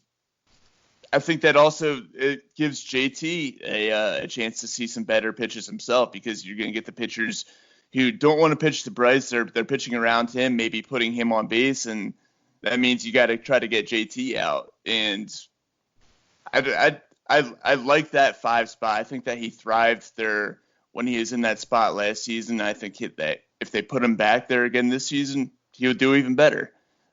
I think that also it gives JT a chance to see some better pitches himself, because you're going to get the pitchers who don't want to pitch to Bryce. They're pitching around him, maybe putting him on base, and that means you got to try to get JT out. And I like that 5 spot. I think that he thrived there when he was in that spot last season. I think that if they put him back there again this season, he would do even better.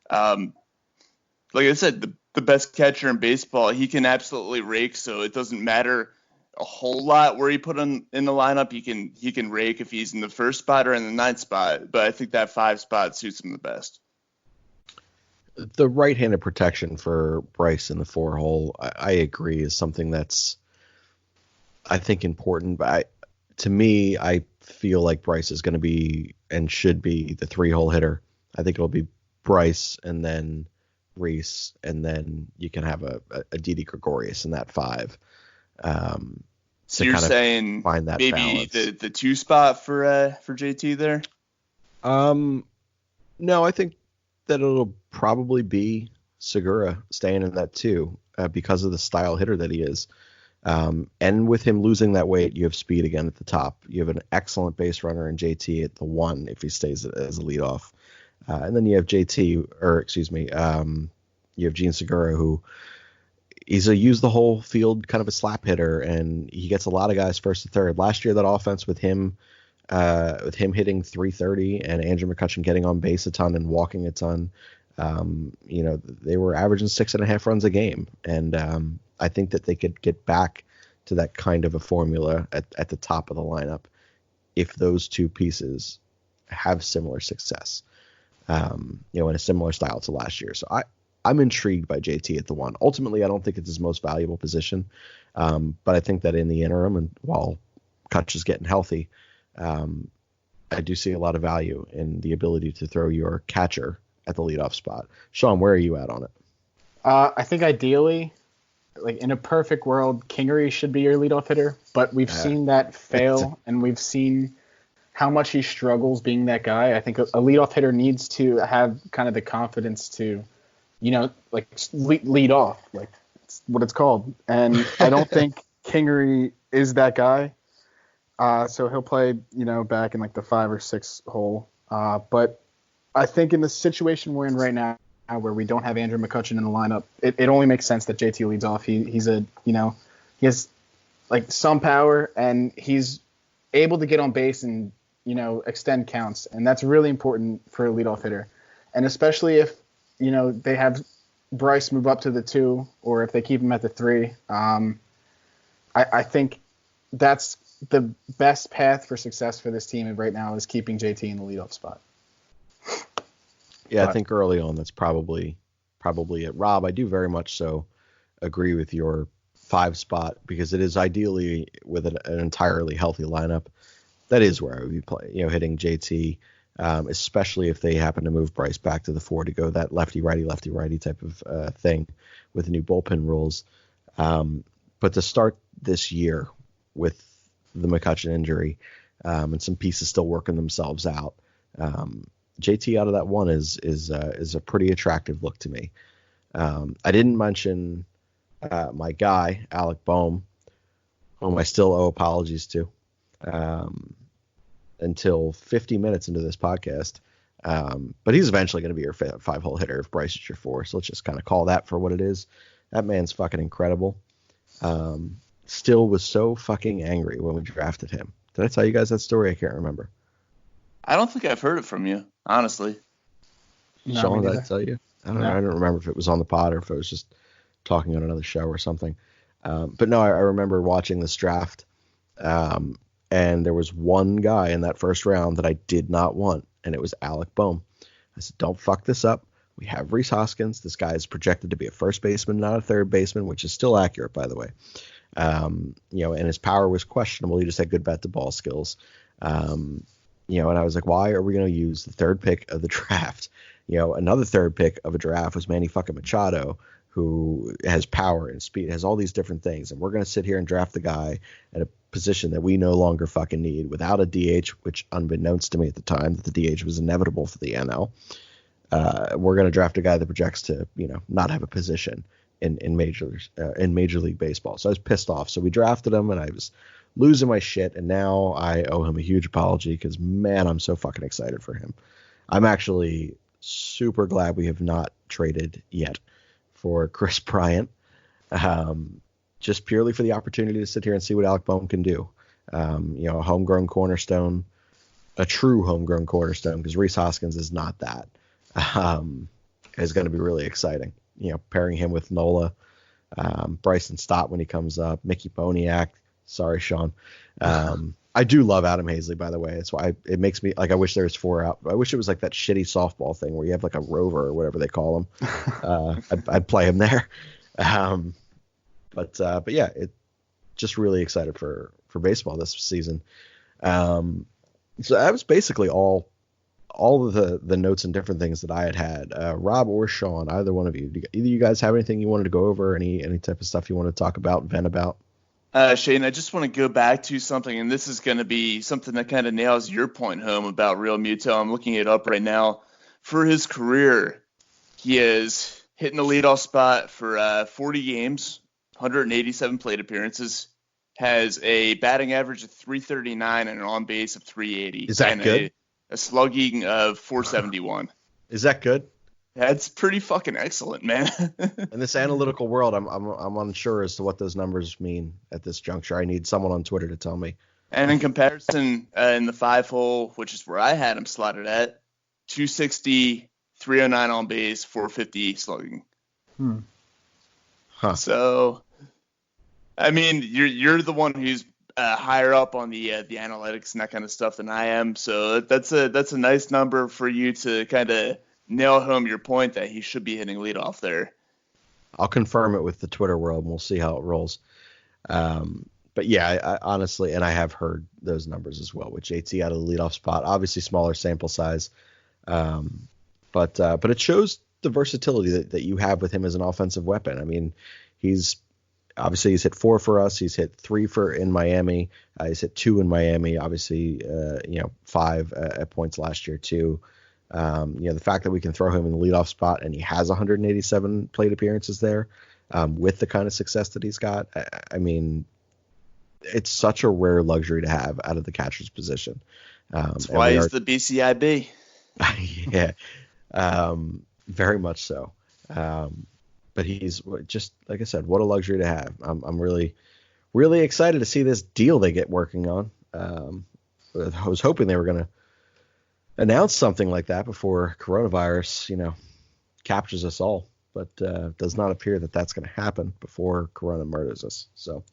Like I said, the best catcher in baseball, he can absolutely rake, so it doesn't matter a whole lot where you put him in the lineup. He can rake if he's in the 1st spot or in the 9th spot, but I think that 5 spot suits him the best. The right-handed protection for Bryce in the 4 hole, I agree, is something that's, I think, important. But to me, I feel like Bryce is going to be and should be the 3 hole hitter. I think it'll be Bryce and then Reese, and then you can have a Didi Gregorius in that 5. So you're saying find that maybe balance. the 2 spot for JT there? No, I think that it'll probably be Segura staying in that 2 because of the style hitter that he is. And with him losing that weight, you have speed again at the top. You have an excellent base runner in JT at the 1 if he stays as a leadoff. And then you have you have Gene Segura, who he's a use the whole field kind of a slap hitter, and he gets a lot of guys 1st to 3rd. Last year, that offense with him hitting 330 and Andrew McCutchen getting on base a ton and walking a ton, they were averaging 6.5 runs a game. And I think that they could get back to that kind of a formula at the top of the lineup if those 2 pieces have similar success. In a similar style to last year. So I'm intrigued by JT at the 1. Ultimately, I don't think it's his most valuable position. But I think that in the interim, and while Kutch is getting healthy, I do see a lot of value in the ability to throw your catcher at the leadoff spot. Sean, where are you at on it? I think ideally, like in a perfect world, Kingery should be your leadoff hitter, but we've seen that fail, and we've seen how much he struggles being that guy. I think a leadoff hitter needs to have kind of the confidence to, lead off, like it's what it's called. And I don't think Kingery is that guy. So he'll play, back in like the 5 or 6 hole. But I think in the situation we're in right now, where we don't have Andrew McCutchen in the lineup, it only makes sense that JT leads off. He has like some power, and he's able to get on base and extend counts, and that's really important for a leadoff hitter. And especially if they have Bryce move up to the 2, or if they keep him at the 3, I think that's the best path for success for this team right now is keeping JT in the leadoff spot. Yeah, I think early on that's probably it. Rob, I do very much so agree with your 5 spot, because it is ideally with an entirely healthy lineup. That is where I would be hitting JT, especially if they happen to move Bryce back to the 4 to go that lefty-righty type of thing with the new bullpen rules. But to start this year with the McCutchen injury and some pieces still working themselves out, JT out of that 1 is a pretty attractive look to me. I didn't mention my guy, Alec Boehm, whom I still owe apologies to until 50 minutes into this podcast. But he's eventually going to be your 5-hole hitter if Bryce is your 4. So let's just kind of call that for what it is. That man's fucking incredible. Still was so fucking angry when we drafted him. Did I tell you guys that story? I can't remember. I don't think I've heard it from you, honestly. Sean, did I tell you? I don't know. I don't remember if it was on the pod or if it was just talking on another show or something. But no, I remember watching this draft, and there was one guy in that first round that I did not want, and it was Alec Boehm. I said, don't fuck this up. We have Rhys Hoskins. This guy is projected to be a first baseman, not a third baseman, which is still accurate, by the way. And his power was questionable. He just had good bat to ball skills. And I was like, why are we going to use the 3rd pick of the draft? Another 3rd pick of a draft was Manny fucking Machado, who has power and speed, has all these different things. And we're going to sit here and draft the guy at a position that we no longer fucking need without a DH, which unbeknownst to me at the time that the DH was inevitable for the NL. We're going to draft a guy that projects to, not have a position in Major League Baseball. So I was pissed off. So we drafted him, and I was losing my shit. And now I owe him a huge apology because, man, I'm so fucking excited for him. I'm actually super glad we have not traded yet for Chris Bryant, just purely for the opportunity to sit here and see what Alec Boehm can do. A homegrown cornerstone, a true homegrown cornerstone, because Rhys Hoskins is not that. Is going to be really exciting. Pairing him with Nola, Bryson Stott when he comes up, Mickey Boniak. Sorry, Sean. I do love Adam Hazley, by the way. That's why it makes me like, I wish there was 4 out. I wish it was like that shitty softball thing where you have like a rover or whatever they call him. I'd play him there. But yeah, it just really excited for baseball this season. So that was basically all of the notes and different things that I had. Rob or Sean, either one of you, either you guys have anything you wanted to go over, any type of stuff you want to talk about, vent about? Shane, I just want to go back to something, and this is going to be something that kind of nails your point home about Real Muto. I'm looking it up right now. For his career, he is hitting the leadoff spot for 40 games, 187 plate appearances, has a batting average of 339 and an on base of 380. Is that good? A slugging of 471. Is that good? That's pretty fucking excellent, man. In this analytical world, I'm unsure as to what those numbers mean at this juncture. I need someone on Twitter to tell me. And in comparison, in the 5-hole, which is where I had him slotted at, 260, 309 on base, 450 slugging. Huh. So, I mean, you're the one who's higher up on the analytics and that kind of stuff than I am. So that's a nice number for you to kind of nail home your point that he should be hitting leadoff there. I'll confirm it with the Twitter world, and we'll see how it rolls. But yeah, I honestly, and I have heard those numbers as well with JT out of the leadoff spot. Obviously, smaller sample size, but it shows the versatility that you have with him as an offensive weapon. I mean, he's hit 4 for us. He's hit 3 in Miami. He's hit 2 in Miami. Obviously, 5 at points last year too. The fact that we can throw him in the leadoff spot and he has 187 plate appearances there, with the kind of success that he's got, I mean, it's such a rare luxury to have out of the catcher's position. That's why he's the BCIB. Yeah. Very much so. But he's just, like I said, what a luxury to have. I'm really, really excited to see this deal they get working on. I was hoping they were going to announce something like that before coronavirus, captures us all. But it does not appear that that's going to happen before Corona murders us. So,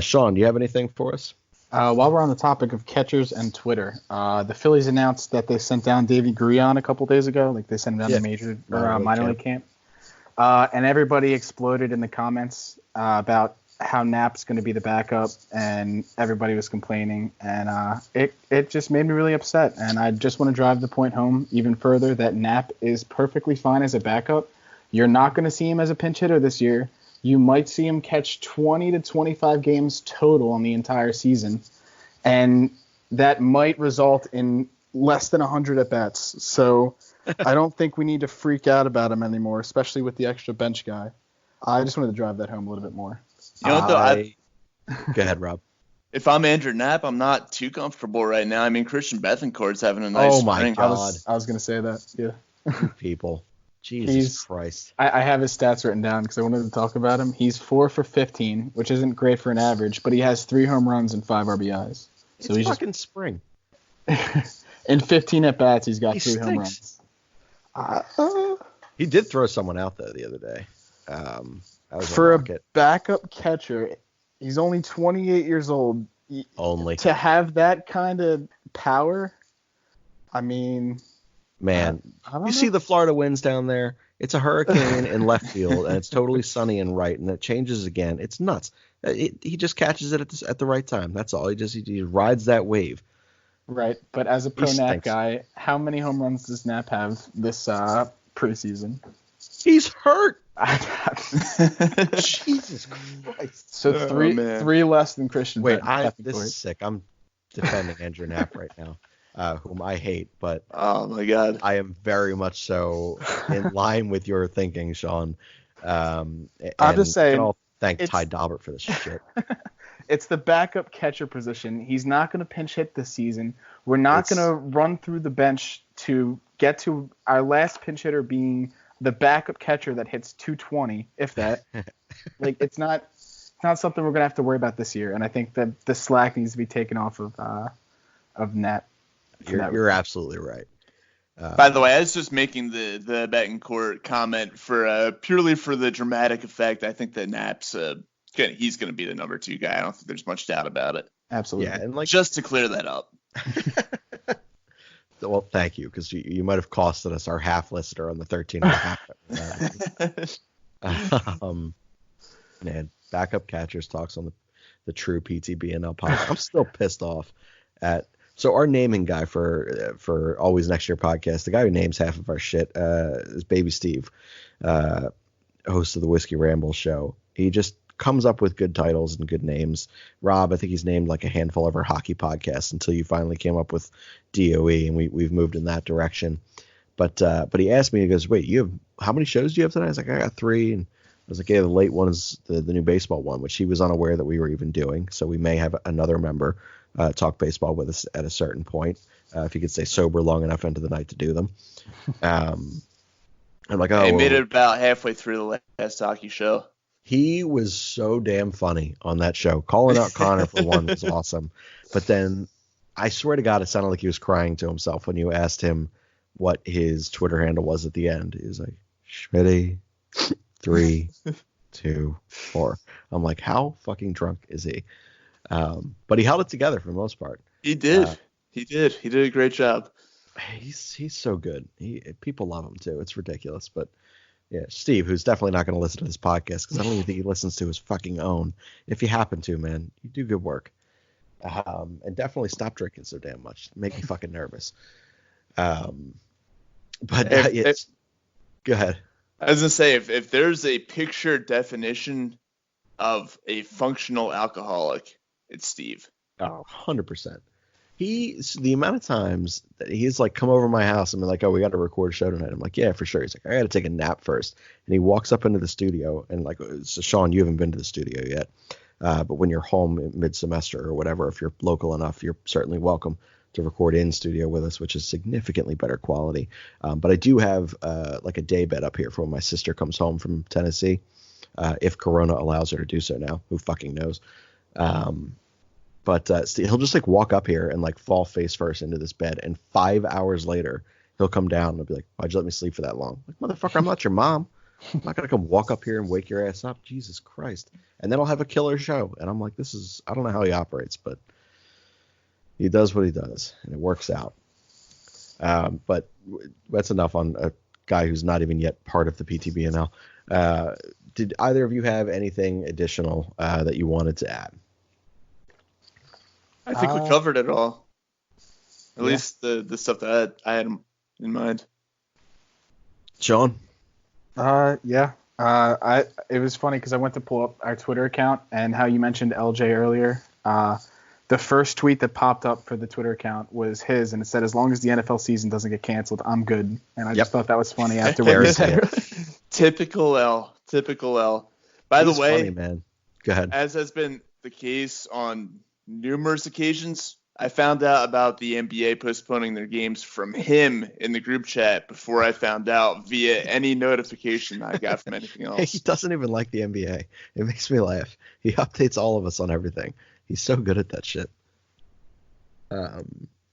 Sean, do you have anything for us? While we're on the topic of catchers and Twitter, the Phillies announced that they sent down Davey Grullon a couple days ago. Like they sent him down to major or minor league camp. And everybody exploded in the comments about how Knapp's going to be the backup, and everybody was complaining. And it just made me really upset. And I just want to drive the point home even further that Knapp is perfectly fine as a backup. You're not going to see him as a pinch hitter this year. You might see him catch 20 to 25 games total on the entire season, and that might result in less than 100 at-bats. So I don't think we need to freak out about him anymore, especially with the extra bench guy. I just wanted to drive that home a little bit more. You know what, though? Go ahead, Rob. If I'm Andrew Knapp, I'm not too comfortable right now. I mean, Christian Bethancourt's having a nice spring. God. I was going to say that, yeah. People. Jesus Christ. I have his stats written down because I wanted to talk about him. He's 4 for 15, which isn't great for an average, but he has 3 home runs and 5 RBIs. So it's fucking spring. In 15 at-bats, he's got 3 home runs. He did throw someone out, though, the other day. For a backup catcher, he's only 28 years old. Only. To have that kind of power, I mean... Man, you see the Florida winds down there? It's a hurricane in left field, and it's totally sunny and right, and it changes again. It's nuts. He just catches it at the right time. That's all. He rides that wave. Right, but as a pro Knapp guy, how many home runs does Knapp have this preseason? He's hurt. Jesus Christ. So three less than Christian. Wait, this is sick. I'm defending Andrew Knapp right now. Whom I hate, but oh my God, I am very much so in line with your thinking, Sean. I'm just saying. I'll thank Ty Daubert for this shit. It's the backup catcher position. He's not going to pinch hit this season. We're not going to run through the bench to get to our last pinch hitter being the backup catcher that hits 220, if that. Like it's not something we're going to have to worry about this year. And I think that the slack needs to be taken off of Knapp. You're absolutely right. By the way, I was just making the Betancourt comment for purely for the dramatic effect. I think that Knapp's he's going to be the number 2 guy. I don't think there's much doubt about it. Absolutely. Yeah, and just to clear that up. Well, thank you, because you might have costed us our half listener on the 13.5. Man, backup catchers talks on the true PTBNL podcast. I'm still pissed off at. So our naming guy for Always Next Year podcast, the guy who names half of our shit, is Baby Steve, host of the Whiskey Ramble show. He just comes up with good titles and good names. Rob, I think he's named like a handful of our hockey podcasts until you finally came up with DOE, and we've moved in that direction. But he asked me, he goes, wait, how many shows do you have tonight? I was like, I got 3. And I was like, yeah, the late one is the new baseball one, which he was unaware that we were even doing. So we may have another member talk baseball with us at a certain point, if he could stay sober long enough into the night to do them. I'm like, oh, he made it about halfway through the last hockey show. He was so damn funny on that show. Calling out Connor for one was awesome. But then I swear to God, it sounded like he was crying to himself when you asked him what his Twitter handle was at the end. He was like, Schmitty 3, 2, 4. I'm like, how fucking drunk is he? But he held it together for the most part. He did. He did a great job. He's so good. People love him too. It's ridiculous. But yeah, Steve, who's definitely not going to listen to this podcast because I don't even think he listens to his fucking own. If you happen to, man, you do good work. And definitely stop drinking so damn much. Make me fucking nervous. But go ahead. I was gonna say if there's a picture definition of a functional alcoholic, it's Steve. Oh, 100%. The amount of times that he's like come over my house and be like, oh, we got to record a show tonight. I'm like, yeah, for sure. He's like, I got to take a nap first. And he walks up into the studio and like, so Sean, you haven't been to the studio yet. But when you're home mid-semester or whatever, if you're local enough, you're certainly welcome to record in studio with us, which is significantly better quality. But I do have like a day bed up here for when my sister comes home from Tennessee, if Corona allows her to do so now. Who fucking knows? But he'll just like walk up here and like fall face first into this bed, and 5 hours later he'll come down and I'll be like, "Why'd you let me sleep for that long?" Like, motherfucker, I'm not your mom. I'm not gonna come walk up here and wake your ass up. Jesus Christ. And then I'll have a killer show. And I'm like, I don't know how he operates, but he does what he does, and it works out. But that's enough on a guy who's not even yet part of the PTBNL. Did either of you have anything additional that you wanted to add? I think we covered it all. At least the stuff that I had in mind. Sean? Yeah. It was funny because I went to pull up our Twitter account, and how you mentioned LJ earlier. The first tweet that popped up for the Twitter account was his, and it said, "As long as the NFL season doesn't get canceled, I'm good." And I just thought that was funny after what you said. Typical L. By the way, funny, man. Go ahead. As has been the case on numerous occasions, I found out about the NBA postponing their games from him in the group chat before I found out via any notification I got from anything else. He doesn't even like the NBA. It makes me laugh. He updates all of us on everything. He's so good at that shit.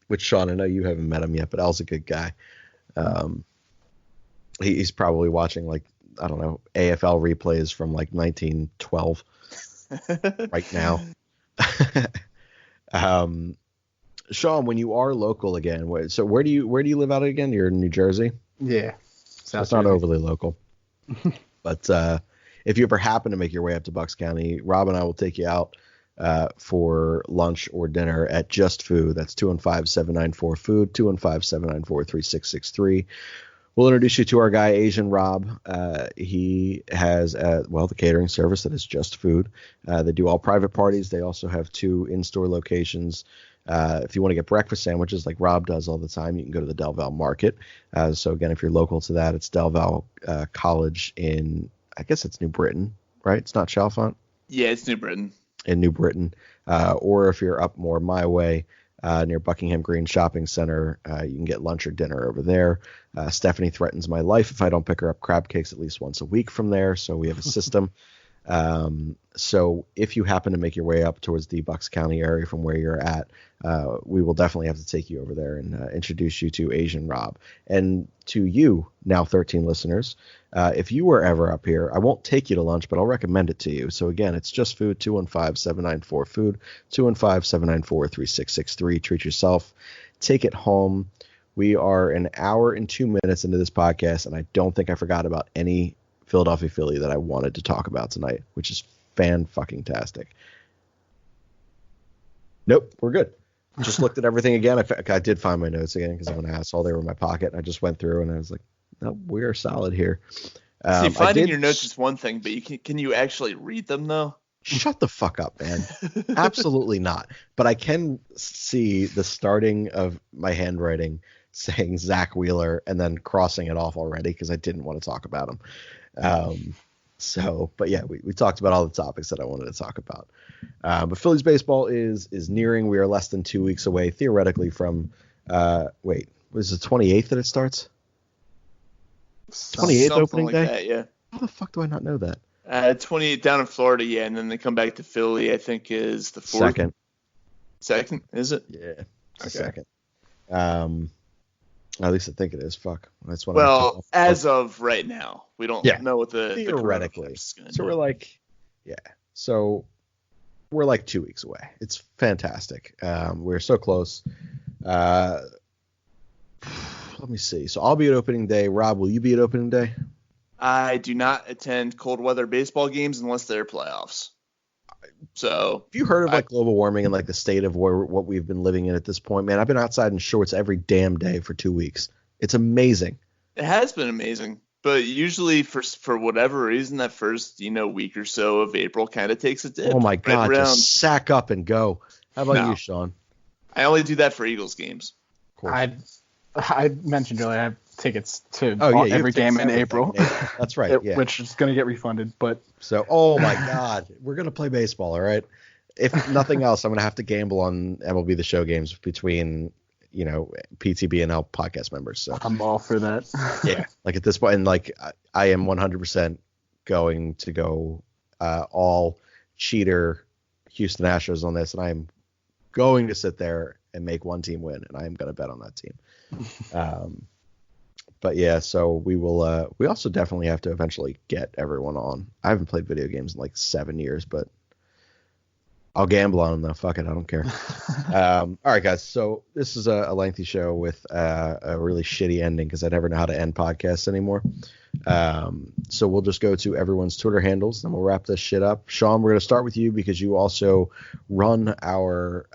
Which, Sean, I know you haven't met him yet, but Al's a good guy. He's probably watching, like, I don't know, AFL replays from like 1912 right now. Sean, when you are local again, so where do you live out again? You're in New Jersey? Yeah. So it's not overly local. But if you ever happen to make your way up to Bucks County, Rob and I will take you out for lunch or dinner at Just Food. That's 215-794-FOOD, 215-794-3663. We'll introduce you to our guy, Asian Rob. He has, the catering service that is Just Food. They do all private parties. They also have 2 in-store locations. If you want to get breakfast sandwiches like Rob does all the time, you can go to the Del Val Market. So, again, if you're local to that, it's Del Val College in, I guess it's New Britain, right? It's not Chalfont? Yeah, it's New Britain. In New Britain. Or if you're up more my way, near Buckingham Green Shopping Center, you can get lunch or dinner over there. Stephanie threatens my life if I don't pick her up crab cakes at least once a week from there, so we have a system. So if you happen to make your way up towards the Bucks County area from where you're at, we will definitely have to take you over there and introduce you to Asian Rob. And to you, now 13 listeners, if you were ever up here, I won't take you to lunch, but I'll recommend it to you. So again, it's Just Food, 215-794-FOOD, 215-794-3663. Treat yourself. Take it home. We are an hour and 2 minutes into this podcast, and I don't think I forgot about any Philadelphia Philly that I wanted to talk about tonight, which is fan-fucking-tastic. Nope, we're good. Just looked at everything again. I did find my notes again because I'm an asshole. They were in my pocket. And I just went through and I was like, no, we are solid here. See, finding your notes is one thing, but can you actually read them, though? Shut the fuck up, man. Absolutely not. But I can see the starting of my handwriting saying Zach Wheeler and then crossing it off already because I didn't want to talk about him. But yeah, we talked about all the topics that I wanted to talk about. But Phillies baseball is nearing. We are less than 2 weeks away, theoretically, from was it the 28th that it starts? 28th opening like day? That, yeah. How the fuck do I not know that? 28 down in Florida, yeah, and then they come back to Philly, I think is the 4th. Second. Second, is it? Yeah, it's okay. Second. At least I think it is. Fuck. That's when. Well, as of right now, we don't know what the theoretically. So do. we're like, So we're like 2 weeks away. It's fantastic. We're so close. Let me see. So I'll be at opening day. Rob, will you be at opening day? I do not attend cold weather baseball games unless they're playoffs. So have you heard of like global warming and like the state of what we've been living in at this point, man? I've been outside in shorts every damn day for 2 weeks. It's amazing. It has been amazing, but usually for whatever reason, that first week or so of April kind of takes a dip. Oh my god! Right just sack up and go. How about you, Sean? I only do that for Eagles games. I mentioned earlier I have tickets to every game in April. That's right. Which is going to get refunded. But so, oh my God, we're going to play baseball. All right. If nothing else, I'm going to have to gamble on MLB The Show games between PTBNL podcast members. So I'm all for that. yeah, like at this point, and like I am 100% going to go all cheater Houston Astros on this, and I am going to sit there and make one team win, and I am going to bet on that team. But yeah, so we will. We also definitely have to eventually get everyone on. I haven't played video games in like 7 years, but I'll gamble on them though. Fuck it, I don't care. All right, guys. So this is a lengthy show with a really shitty ending because I never know how to end podcasts anymore. So we'll just go to everyone's Twitter handles, and we'll wrap this shit up. Sean, we're going to start with you because you also run our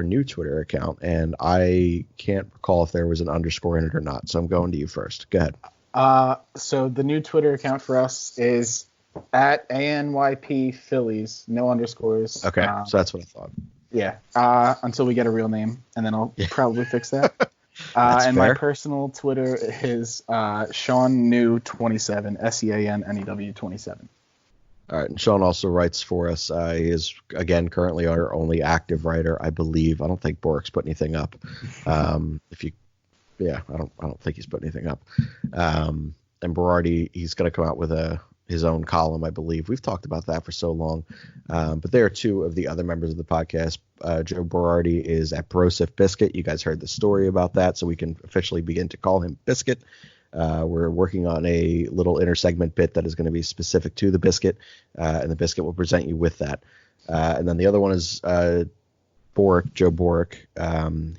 new Twitter account, and I can't recall if there was an underscore in it or not. So I'm going to you first. Go ahead. So the new Twitter account for us is at ANYP Phillies, no underscores. Okay, so that's what I thought. Yeah, until we get a real name, and then I'll probably fix that. fair. And my personal Twitter is Sean New 27, SEANNEW 27. All right, and Sean also writes for us. He is again currently our only active writer, I believe. I don't think Bork's put anything up. I don't think he's put anything up. And Berardi, he's going to come out with his own column, I believe. We've talked about that for so long. But there are two of the other members of the podcast. Joe Berardi is at Brosif Biscuit. You guys heard the story about that, so we can officially begin to call him Biscuit. We're working on a little intersegment bit that is going to be specific to the Biscuit, and the Biscuit will present you with that. And then the other one is Boric, Joe Boric.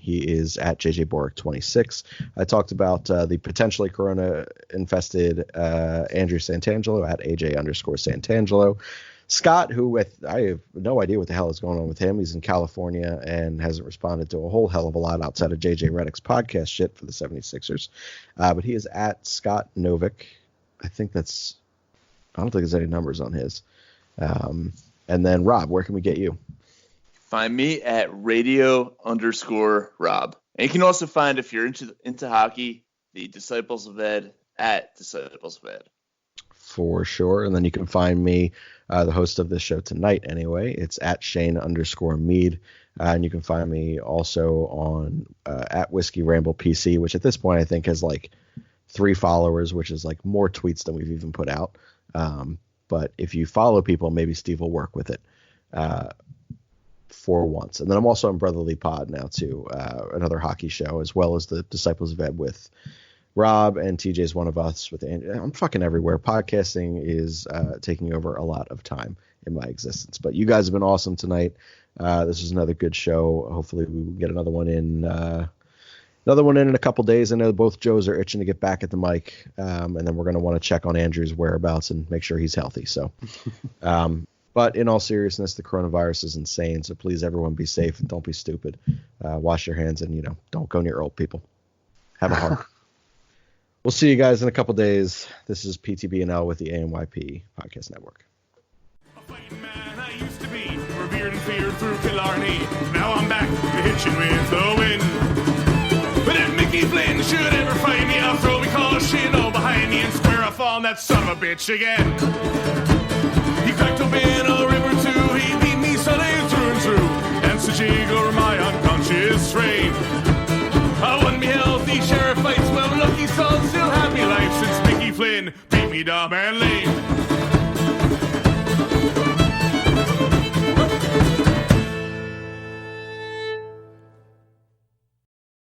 He is at JJBoric26. I talked about the potentially corona-infested Andrew Santangelo at AJ_Santangelo. Scott, who I have no idea what the hell is going on with him. He's in California and hasn't responded to a whole hell of a lot outside of JJ Redick's podcast shit for the 76ers. But he is at Scott Novick. I don't think there's any numbers on his. And then Rob, where can we get you? Find me at radio_Rob. And you can also find, if you're into hockey, the Disciples of Ed at Disciples of Ed. For sure. And then you can find me, the host of this show tonight anyway. It's at Shane_Mead. And you can find me also on at Whiskey Ramble PC, which at this point I think has like 3 followers, which is like more tweets than we've even put out. But if you follow people, maybe Steve will work with it for once. And then I'm also on Brotherly Pod now too, another hockey show, as well as the Disciples of Ed with Rob, and TJ's one of us with Andrew. I'm fucking everywhere. Podcasting is taking over a lot of time in my existence. But you guys have been awesome tonight. This is another good show. Hopefully we will get another one in a couple days. I know both Joes are itching to get back at the mic, and then we're going to want to check on Andrew's whereabouts and make sure he's healthy. So, but in all seriousness, the coronavirus is insane. So please, everyone, be safe and don't be stupid. Wash your hands and don't go near old people. Have a heart. We'll see you guys in a couple days. This is PTBNL with the ANYP Podcast Network. A fighting man I used to be, revered and feared through Killarney. Now I'm back to hitching with the wind. But if Mickey Flynn should ever find me, I'll throw me caution behind me and square off on that son of a bitch again. He cracked open a river too, he beat me Sunday through and through, and so jig over my unconscious frame. I won me healthy sheriff fights, well lucky son, still happy life since Mickey Flynn beat me dumb and lame.